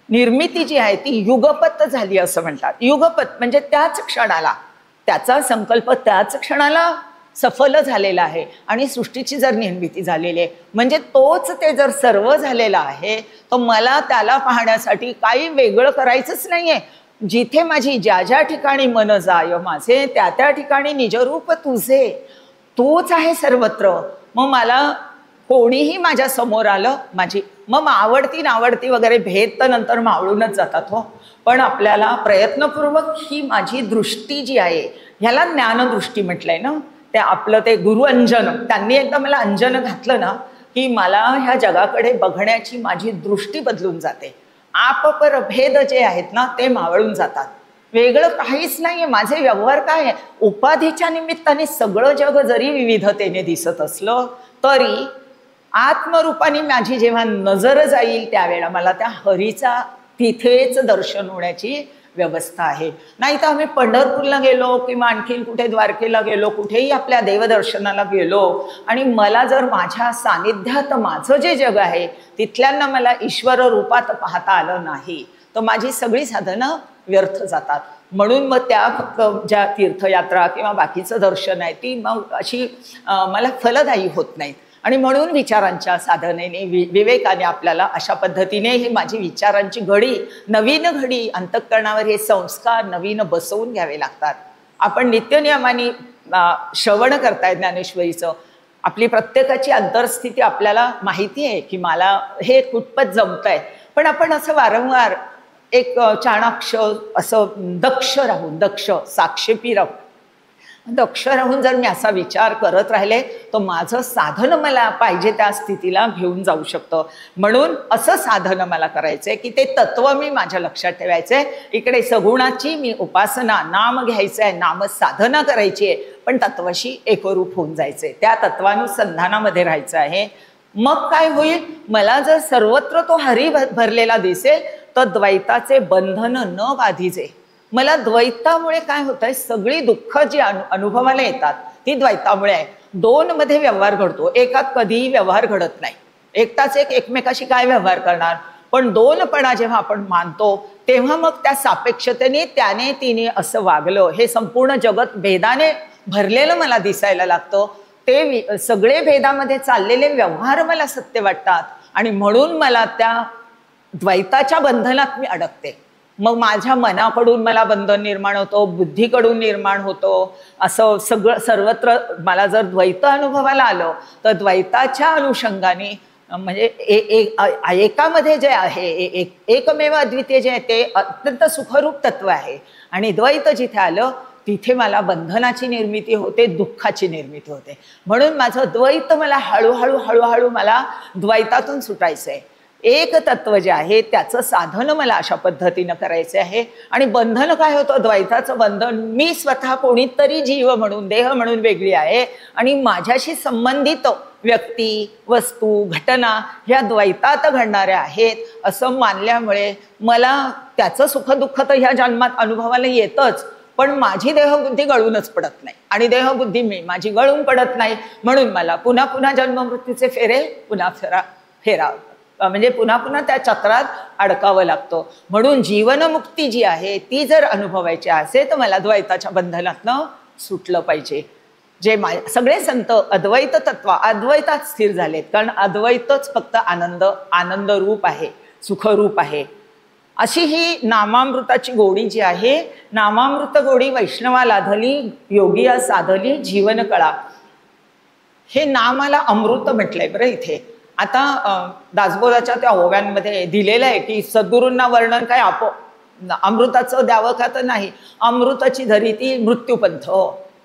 निर्मिती जी आहे ती युगपत झाली असं म्हणतात. युगपत म्हणजे त्याच क्षणाला, त्याचा संकल्प त्याच क्षणाला सफल झालेला आहे आणि सृष्टीची जर निर्मिती झालेली आहे, म्हणजे तोच ते जर सर्व झालेला आहे, तर मला त्याला पाहण्यासाठी काही वेगळं करायचंच नाहीये. जिथे माझी ज्या ज्या ठिकाणी मन जाय माझे, त्या त्या ठिकाणी निजरूप तुझे, तूच आहे सर्वत्र. मग मला कोणीही माझ्या समोर आलं, माझी मग आवडती नावडती वगैरे भेद तर नंतर मावळूनच जातात हो, पण आपल्याला प्रयत्नपूर्वक ही माझी दृष्टी जी आहे, ह्याला ज्ञानदृष्टी म्हटलंय ना. ते आपलं ते गुरु अंजन, त्यांनी एकदा मला अंजन घातलं ना, की मला ह्या जगाकडे बघण्याची माझी दृष्टी बदलून जाते. आपपर भेद जे आहेत ना ते मावळून जातात. वेगळं काहीच नाहीये. माझे व्यवहार काय आहे, उपाधीच्या निमित्ताने सगळं जग जरी विविधतेने दिसत असलं तरी आत्मरूपाने माझी जेव्हा नजर जाईल त्यावेळेला मला त्या हरीचा तिथेच दर्शन होण्याची व्यवस्था आहे. नाही तर आम्ही पंढरपूरला गेलो किंवा आणखीन कुठे द्वारकेला गेलो, कुठेही आपल्या देवदर्शनाला गेलो आणि मला जर माझ्या सानिध्यात माझं जे जग आहे तिथल्यांना मला ईश्वर रूपात पाहता आलं नाही, तर माझी सगळी साधनं व्यर्थ जातात. म्हणून मग त्या फक्त ज्या तीर्थयात्रा किंवा बाकीचं दर्शन आहे ती मग अशी मला फलदायी होत नाहीत. आणि म्हणून विचारांच्या साधनेने विवेकाने आपल्याला अशा पद्धतीने ही माझी विचारांची घडी, नवीन घडी, अंतःकरणावर हे संस्कार नवीन बसवून घ्यावे लागतात. आपण नित्यनियमाने श्रवण करताय ज्ञानेश्वरीचं, आपली प्रत्येकाची अंतरस्थिती आपल्याला माहिती आहे की मला हे कुठपत जमतंय, पण आपण असं वारंवार एक चाणाक्ष असं दक्ष राहून, दक्ष साक्षेपी राहून, दक्ष राहून जर मी असा विचार करत राहिले तर माझं साधन मला पाहिजे त्या स्थितीला घेऊन जाऊ शकतं. म्हणून असं साधन मला करायचंय की ते तत्व मी माझ्या लक्षात ठेवायचंय. इकडे सगुणाची मी उपासना, नाम घ्यायचंय, नाम साधना करायची आहे, पण तत्वाशी एकरूप होऊन जायचंय, त्या तत्वानुसंधानामध्ये राहायचं आहे. मग काय होईल, मला जर सर्वत्र तो हरी भरलेला दिसेल तर द्वैताचे बंधन न बाधीचे. मला द्वैतामुळे काय होतंय, सगळी दुःख जी अनुभवाला येतात ती द्वैतामुळे आहे. दोन मध्ये व्यवहार घडतो, एकात कधीही व्यवहार घडत नाही. एकटाच एक एकमेकाशी काय व्यवहार करणार, पण दोनपणा जेव्हा आपण मानतो तेव्हा मग त्या सापेक्षतेने त्याने तिने असं वागलं, हे संपूर्ण जगत भेदाने भरलेलं मला दिसायला लागतं. ते सगळे भेदामध्ये चाललेले व्यवहार मला सत्य वाटतात आणि म्हणून मला त्या द्वैताच्या बंधनात मी अडकते. मग माझ्या मनाकडून मला बंधन निर्माण होतो, बुद्धीकडून निर्माण होतो. असं सगळं सर्वत्र मला जर द्वैत अनुभवाला आलं तर द्वैताच्या अनुषंगाने म्हणजे एकामध्ये जे आहे एकमेव अद्वितीय जे आहे ते अत्यंत सुखरूप तत्व आहे. आणि द्वैत जिथे आलं तिथे मला बंधनाची निर्मिती होते, दुःखाची निर्मिती होते. म्हणून माझं द्वैत मला हळूहळू हळूहळू मला द्वैतातून सुटायचं आहे. एक तत्व जे आहे त्याचं साधन मला अशा पद्धतीनं करायचं आहे. आणि बंधन काय होतं, द्वैताचं बंधन, मी स्वतः कोणीतरी जीव म्हणून, देह म्हणून वेगळी आहे आणि माझ्याशी संबंधित व्यक्ती, वस्तू, घटना ह्या द्वैतात घडणाऱ्या आहेत असं मानल्यामुळे मला त्याचं सुख दुःख तर ह्या जन्मात अनुभवाला येतच, पण माझी देहबुद्धी गळूनच पडत नाही आणि देहबुद्धी माझी गळून पडत नाही. म्हणून मला पुन्हा पुन्हा जन्ममृत्यूचे फेरे पुन्हा फेरा म्हणजे पुन्हा पुन्हा त्या चक्रात अडकावं लागतं. म्हणून जीवनमुक्ती जी आहे ती जर अनुभवायची असेल तर मला द्वैताच्या बंधनातनं सुटलं पाहिजे. जे सगळे संत अद्वैत तत्व अद्वैतात स्थिर झालेत, कारण अद्वैतच फक्त आनंद रूप आहे, सुखरूप आहे. अशी ही नामामृताची गोडी जी आहे, नामामृत गोडी वैष्णवा लाधली, योगिया साधली जीवन कळा. हे नामाला अमृत म्हटलंय बरं इथे. आता दासबोधाच्या त्या ओव्यांमध्ये दिलेलं आहे की सद्गुरूंना वर्णन काय अमृताचं द्यावं का तर नाही, अमृताची धरी ती मृत्यूपंथ.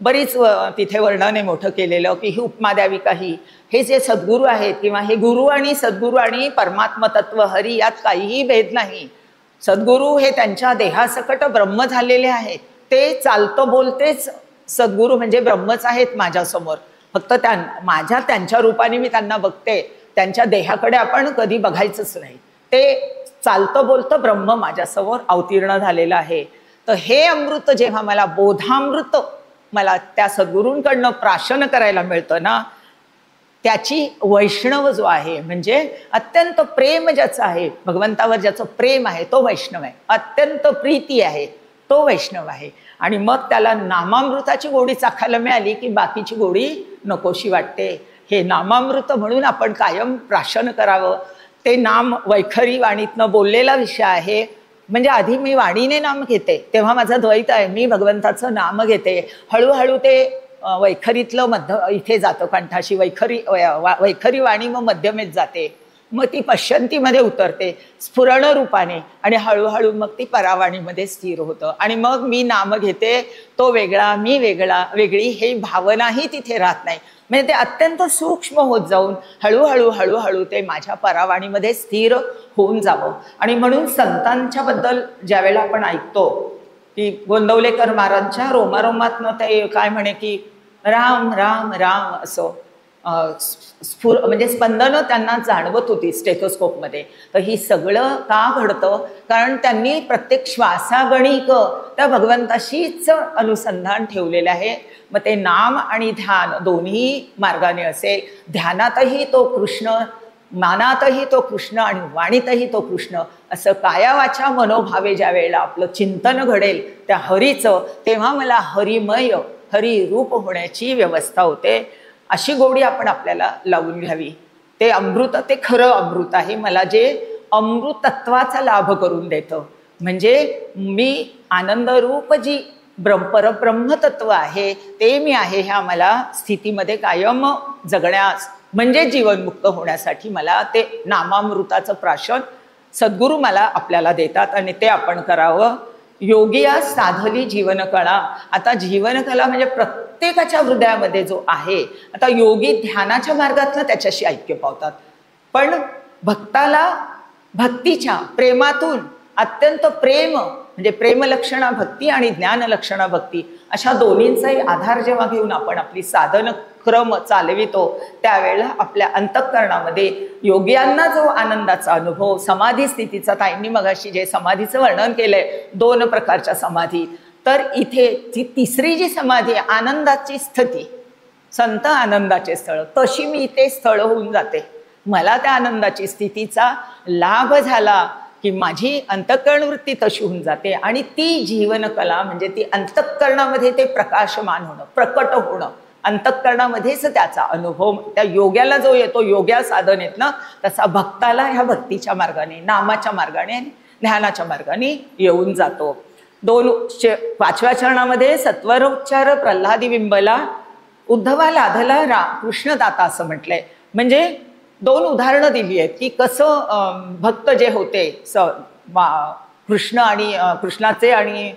बरीच तिथे वर्णन आहे मोठं केलेलं की ही उपमा द्यावी काही. हे जे सद्गुरू आहेत किंवा हे गुरु आणि सद्गुरू आणि परमात्म तत्व हरी यात काहीही भेद नाही. सद्गुरू हे त्यांच्या देहासकट ब्रह्म झालेले आहेत, ते चालतं बोलतेच सद्गुरू म्हणजे ब्रह्मच आहेत माझ्यासमोर. फक्त त्यांच्या रूपाने मी त्यांना बघते, त्यांच्या देहाकडे आपण कधी बघायचंच नाही. ते चालतं बोलतं ब्रह्म माझ्यासमोर अवतीर्ण झालेलं आहे. तर हे अमृत जेव्हा मला बोधामृत मला त्या सद्गुरूंकडनं प्राशन करायला मिळतं ना, त्याची वैष्णव जो आहे म्हणजे अत्यंत प्रेम ज्याचं आहे, भगवंतावर ज्याचं प्रेम आहे तो वैष्णव आहे. अत्यंत प्रीती आहे, तो वैष्णव आहे. आणि मग त्याला नामामृताची गोडी चाखायला मिळाली की बाकीची गोडी नकोशी वाटते. हे नामामृत म्हणून आपण कायम प्राशन करावं. ते नाम वैखरी वाणीतनं बोललेला विषय आहे. म्हणजे आधी मी वाणीने नाम घेते तेव्हा माझं द्वैत आहे, मी भगवंताचं नाम घेते. हळूहळू ते वैखरीतलं मध्य इथे जातं कंठाशी, वैखरी वाणी मग मध्यमेत जाते, मग ती पश्यंतीमध्ये उतरते स्फुरण रूपाने आणि हळूहळू मग ती परावाणीमध्ये स्थिर होतं. आणि मग मी नाम घेते, तो वेगळा मी वेगळी हे भावनाही तिथे राहत नाही. म्हणजे ते अत्यंत सूक्ष्म होत जाऊन हळूहळू ते माझ्या परावाणीमध्ये स्थिर होऊन जावं. आणि म्हणून संतांच्या बद्दल ज्या वेळेला आपण ऐकतो की गोंदवलेकर महाराजांच्या रोमारोमातनं ते काय म्हणे की राम राम राम असं म्हणजे स्पंदनं त्यांना जाणवत होती स्टेथोस्कोपमध्ये. तर ही सगळं का घडतं? कारण त्यांनी प्रत्येक श्वासागणिक त्या भगवंताशीच अनुसंधान ठेवलेलं आहे. मग ते नाम आणि ध्यान दोन्ही मार्गाने असेल. ध्यानातही तो कृष्ण, मानातही तो कृष्ण आणि वाणीतही तो कृष्ण, असं काया वाचा मनोभावे ज्या वेळेला आपलं चिंतन घडेल त्या हरीचं, तेव्हा मला हरिमय हरिरूप होण्याची व्यवस्था होते. अशी गोडी आपण आपल्याला लावून घ्यावी. ते अमृत, ते खरं अमृत आहे, मला जे अमृतत्वाचा लाभ करून देतं. म्हणजे मी आनंदरूप जी परब्रह्मतत्व आहे ते मी आहे, ह्या मला स्थितीमध्ये कायम जगण्यास म्हणजे जीवनमुक्त होण्यासाठी मला ते नामामृताचं प्राशन सद्गुरू मला आपल्याला देतात आणि ते आपण करावं. योगिया साधली जीवनकला. आता जीवनकला म्हणजे प्रत्येकाच्या हृदयामध्ये जो आहे. आता योगी ध्यानाच्या मार्गातनं त्याच्याशी ऐक्य पावतात, पण भक्ताला भक्तीच्या प्रेमातून अत्यंत प्रेम म्हणजे प्रेमलक्षणा भक्ती आणि ज्ञानलक्षणा भक्ती अशा दोन्हींचाही आधार जेव्हा घेऊन आपण आपली साधन क्रम चालवितो त्यावेळेला आपल्या अंतःकरणामध्ये योग्यांना जो आनंदाचा अनुभव, समाधी स्थितीचा, ताईंनी मगाशी जे समाधीचं वर्णन केलंय 2 प्रकारच्या समाधी, तर इथे ती तिसरी जी समाधी आहे आनंदाची स्थिती, संत आनंदाचे स्थळ, तशी मी इथे स्थळ होऊन जाते. मला त्या आनंदाची स्थितीचा लाभ झाला की माझी अंतःकरण वृत्ती तशी होऊन जाते आणि ती जीवनकला म्हणजे ती अंतःकरणामध्ये ते प्रकाशमान होणं, प्रकट होणं, अंतःकरणामध्येच त्याचा अनुभव त्या योग्याला जो येतो, योग्या साधनेत ना, तसा भक्ताला ह्या भक्तीच्या मार्गाने, नामाच्या मार्गाने, ध्यानाच्या मार्गाने येऊन जातो. 5व्या चरणामध्ये सत्वरोच्चार प्रल्हादी बिंबला उद्धवा लाधला कृष्णदाता असं म्हटलंय. म्हणजे 2 उदाहरणं दिली आहेत की कसं भक्त जे होते कृष्ण आणि कृष्णाचे आणि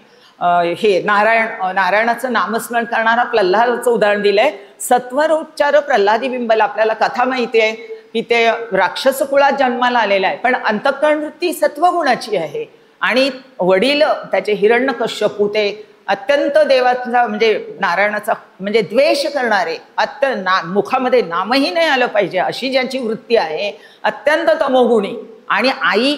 हे नारायणाचं नामस्मरण करणारा प्रल्हादाचं उदाहरण दिलंय. सत्वरोच्चार प्रल्हादी बिंबला, आपल्याला कथा माहिती आहे की ते राक्षस कुळात जन्माला आलेला आहे, पण अंतःकरण वृत्ती सत्वगुणाची आहे. आणि वडील त्याचे हिरण्यकश्यपू ते अत्यंत देवाचा म्हणजे नारायणाचा म्हणजे द्वेष करणारे, मुखामध्ये नामही नाही आलं पाहिजे अशी ज्यांची वृत्ती आहे, अत्यंत तमोगुणी. आणि आई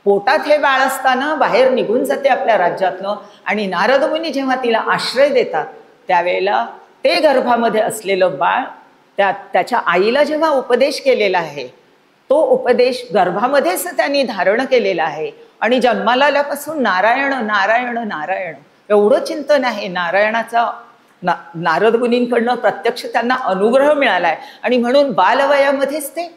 पोटात हे बाळ असताना बाहेर निघून जाते आपल्या राज्यातनं आणि नारद मुनी जेव्हा तिला आश्रय देतात त्यावेळेला ते गर्भामध्ये असलेलं बाळ त्याच्या आईला जेव्हा उपदेश केलेला आहे तो उपदेश गर्भामध्येच त्यांनी धारण केलेला आहे. आणि जन्माला आल्यापासून नारायण नारायण नारायण एवढं चिंतन आहे नारायणाचा. नारद मुनींकडनं प्रत्यक्ष त्यांना अनुग्रह मिळाला आहे आणि म्हणून बालवयामध्येच ते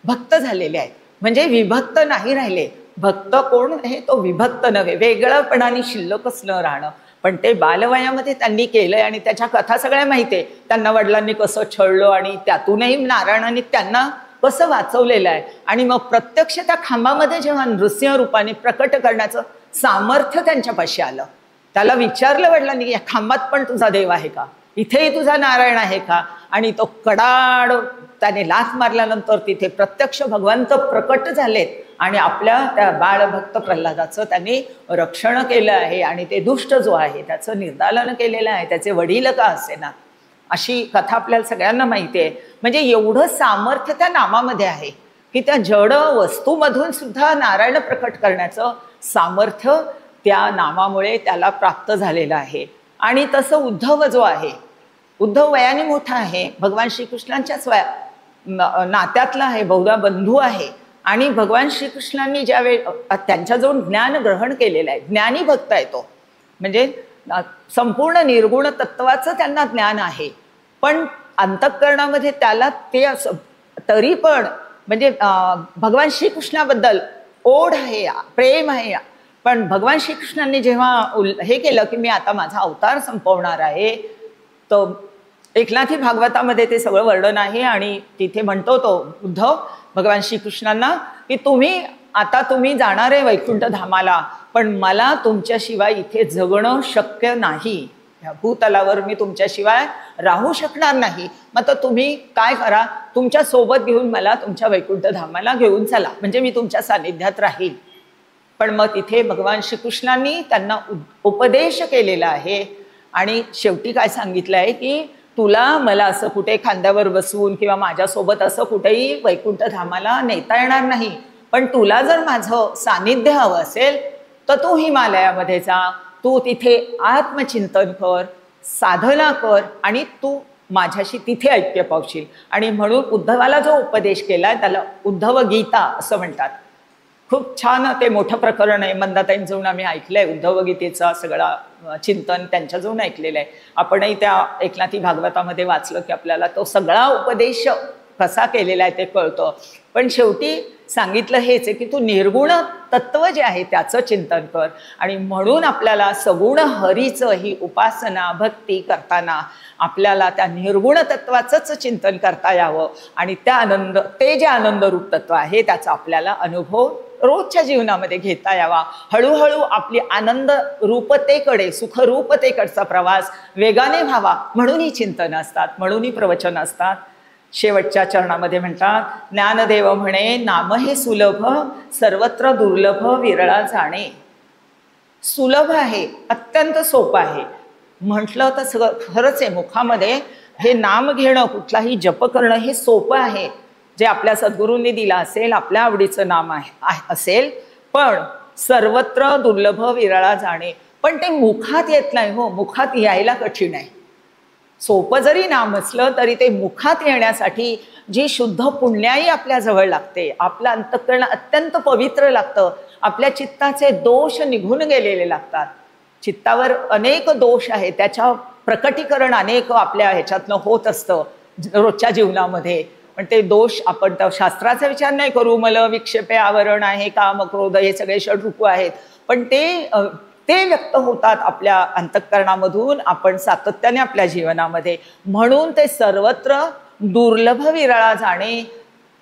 भक्त झालेले आहेत. म्हणजे विभक्त नाही राहिले. भक्त कोण आहे? तो विभक्त नव्हे, वेगळंपणाने शिल्लकच न राहणं, पण ते बालवयामध्ये त्यांनी केलंय. आणि त्याच्या कथा सगळ्या माहिती आहे. त्यांना वडिलांनी कसं छळलं आणि त्यातूनही नारायणाने त्यांना कसं वाचवलेलं आहे. आणि मग प्रत्यक्ष त्या खांबामध्ये जेव्हा नृसिंह रूपाने प्रकट करण्याचं सामर्थ्य त्यांच्यापाशी आलं, त्याला विचारलं वडिलांनी की या खांबात पण तुझा देव आहे का, इथेही तुझा नारायण आहे का? आणि तो कडाड त्याने लाथ मारल्यानंतर तिथे प्रत्यक्ष भगवंत प्रकट झालेत आणि आपल्या त्या बाळभक्त प्रल्हादाचं त्यांनी रक्षण केलं आहे आणि ते दुष्ट जो आहे त्याचं निर्दालन केलेलं आहे, त्याचे वडील का असेना. अशी कथा आपल्याला सगळ्यांना माहिती आहे. म्हणजे एवढं सामर्थ्य त्या नामामध्ये आहे की त्या जड वस्तूमधून सुद्धा नारायण प्रकट करण्याचं सामर्थ्य त्या नामामुळे त्याला प्राप्त झालेलं आहे. आणि तसं उद्धव जो आहे, उद्धव वयाने मोठा आहे, भगवान श्रीकृष्णांच्याच नात्यातला आहे, बहुधा बंधू आहे. आणि भगवान श्रीकृष्णांनी ज्यावेळी त्यांच्याजवळ ज्ञान ग्रहण केलेलं आहे, ज्ञानी भक्त आहे तो, म्हणजे संपूर्ण निर्गुण तत्वाचं त्यांना ज्ञान आहे, पण अंतःकरणामध्ये त्याला ते असं तरी पण म्हणजे भगवान श्रीकृष्णाबद्दल ओढ आहे, प्रेम आहे. पण भगवान श्रीकृष्णांनी जेव्हा हे केलं की मी आता माझा अवतार संपवणार आहे, तर एकनाथी भागवतामध्ये ते सगळं वर्णन आहे. आणि तिथे म्हणतो तो उद्धव भगवान श्रीकृष्णांना की तुम्ही जाणार आहे वैकुंठ धामाला, पण मला तुमच्याशिवाय इथे जगणं शक्य नाही. ह्या भूतलावर मी तुमच्याशिवाय राहू शकणार नाही. मग तर तुम्ही काय करा, तुमच्या सोबत घेऊन मला तुमच्या वैकुंठ धामाला घेऊन चला, म्हणजे मी तुमच्या सानिध्यात राहील. पण मग तिथे भगवान श्रीकृष्णांनी त्यांना उपदेश केलेला आहे. आणि शेवटी काय सांगितलं आहे की तुला मला असं कुठे खांद्यावर बसवून किंवा माझ्यासोबत असं कुठेही वैकुंठ धामाला नेता येणार नाही, पण तुला जर माझं सानिध्य हवं असेल तर तू हिमालयामध्ये जा, तू तिथे आत्मचिंतन कर, साधना कर आणि तू माझ्याशी तिथे ऐक्य पावशील. आणि म्हणून उद्धवाला जो उपदेश केलाय त्याला उद्धव गीता असं म्हणतात. खूप छान ते मोठं प्रकरण आहे. मंदाताईंजवळून आम्ही ऐकलंय उद्धव गीतेचा सगळा चिंतन त्यांच्याजवळून ऐकलेलं आहे. आपणही त्या एकनाथी भागवतामध्ये वाचलं की आपल्याला तो सगळा उपदेश कसा केलेला आहे ते कळतं. पण शेवटी सांगितलं हेच आहे की तू निर्गुण तत्व जे आहे त्याचं चिंतन कर. आणि म्हणून आपल्याला सगुण हरीचं ही उपासना भक्ती करताना आपल्याला त्या निर्गुण तत्वाचंच चिंतन करता यावं. आणि ते जे आनंदरूप तत्व आहे त्याचा आपल्याला अनुभव रोजच्या जीवनामध्ये घेता यावा. हळूहळू आपली आनंद रूपतेकडे, सुखरूपतेकडचा प्रवास वेगाने व्हावा, म्हणून ही चिंतन असतात, म्हणून ही प्रवचन असतात. शेवटच्या चरणामध्ये म्हणतात, ज्ञानदेव म्हणे नाम हे सुलभ, सर्वत्र दुर्लभ विरळा जाणे. सुलभ आहे, अत्यंत सोपं आहे. म्हटलं तर सगळं खरंच आहे. मुखामध्ये हे नाम घेणं, कुठलाही जप करणं हे सोपं आहे, जे आपल्या सद्गुरूंनी दिलं असेल, आपल्या आवडीचं नाम असेल. पण सर्वत्र दुर्लभ विरळा जाणे, पण ते मुखात येत नाही हो. मुखात यायला कठीण आहे. सोपं जरी नाम असलं तरी ते मुखात येण्यासाठी जी शुद्ध पुण्याई आपल्या जवळ लागते, आपलं अंतःकरण अत्यंत पवित्र लागतं, आपल्या चित्ताचे दोष निघून गेलेले लागतात. चित्तावर अनेक दोष आहेत, त्याच्या प्रकटीकरण अनेक आपल्या ह्याच्यातनं होत असतं रोजच्या जीवनामध्ये. पण ते दोष आपण त्या शास्त्राचा विचार नाही करू, मला विक्षेपे आवरण आहे, काम क्रोध हे सगळे षड्रूप आहेत, पण ते व्यक्त होतात आपल्या अंतःकरणामधून, आपण सातत्याने आपल्या जीवनामध्ये. म्हणून ते सर्वत्र दुर्लभ विरळा जाणे,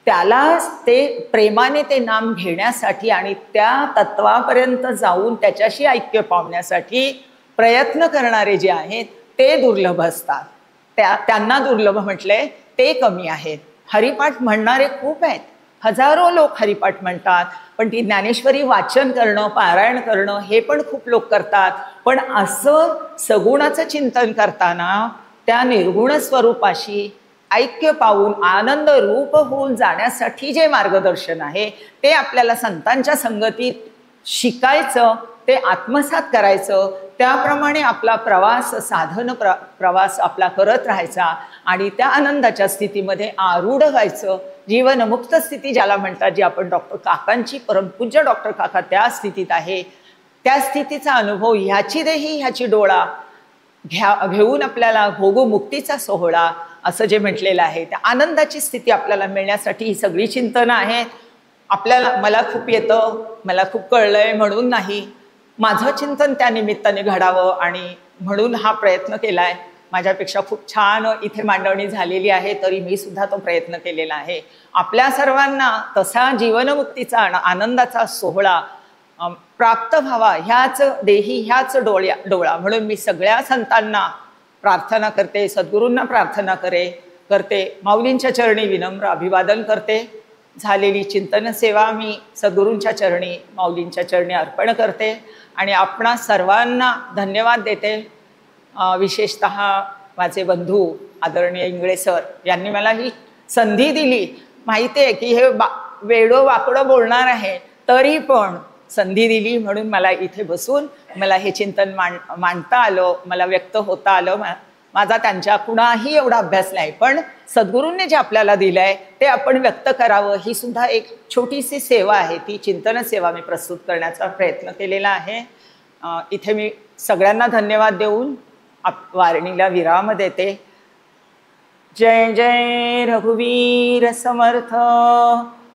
त्याला ते प्रेमाने ते नाम घेण्यासाठी आणि त्या तत्वापर्यंत जाऊन त्याच्याशी ऐक्य पावण्यासाठी प्रयत्न करणारे जे आहेत ते दुर्लभ असतात. त्यांना दुर्लभ म्हटले, ते कमी आहेत. हरिपाठ म्हणणारे खूप आहेत, हजारो लोक हरिपाठ म्हणतात, पण ती ज्ञानेश्वरी वाचन करणं, पारायण करणं हे पण खूप लोक करतात. पण असं सगुणाचं चिंतन करताना त्या निर्गुण स्वरूपाशी ऐक्य पावून आनंद रूप होऊन जाण्यासाठी जे मार्गदर्शन आहे ते आपल्याला संतांच्या संगतीत शिकायचं, ते आत्मसात करायचं. त्याप्रमाणे आपला प्रवास, साधन प्रवास आपला करत राहायचा आणि त्या आनंदाच्या स्थितीमध्ये आरूढ व्हायचं. जीवनमुक्त स्थिती ज्याला म्हणतात, जी आपण डॉक्टर काकांची, परमपूज्य डॉक्टर काका त्या स्थितीत आहे, त्या स्थितीचा अनुभव ह्याची देही ह्याची डोळा घेऊन आपल्याला भोगू मुक्तीचा सोहळा असं जे म्हटलेलं आहे, त्या आनंदाची स्थिती आपल्याला मिळण्यासाठी ही सगळी चिंतनं आहेत. मला खूप येतं, मला खूप कळलंय म्हणून नाही, माझं चिंतन त्या निमित्ताने घडावं आणि म्हणून हा प्रयत्न केलाय. माझ्यापेक्षा खूप छान इथे मांडणी झालेली आहे, तरी मी सुद्धा तो प्रयत्न केलेला आहे. आपल्या सर्वांना तसा जीवनमुक्तीचा आनंदाचा सोहळा प्राप्त व्हावा ह्याच देही ह्याच डोळा म्हणून मी सगळ्या संतांना प्रार्थना करते, सद्गुरूंना प्रार्थना करते, माऊलींच्या चरणी विनम्र अभिवादन करते. झालेली चिंतन सेवा मी सद्गुरूंच्या चरणी, माऊलींच्या चरणी अर्पण करते आणि आपणा सर्वांना धन्यवाद देते. विशेषतः माझे बंधू आदरणीय इंगळे सर यांनी मला ही संधी दिली. माहिती आहे की हे वेडो वाकडं बोलणार आहे, तरी पण संधी दिली म्हणून मला इथे बसून मला हे चिंतन मांडता आलं, मला व्यक्त होता आलं. माझा त्यांच्या कुणाही एवढा अभ्यास नाही, पण सद्गुरूंनी जे आपल्याला दिलं आहे ते आपण व्यक्त करावं, ही सुद्धा एक छोटीशी सेवा आहे. ती चिंतन सेवा मी प्रस्तुत करण्याचा प्रयत्न केलेला आहे. इथे मी सगळ्यांना धन्यवाद देऊन वारणीला विराम देते. जय जय रघुवीर समर्थ.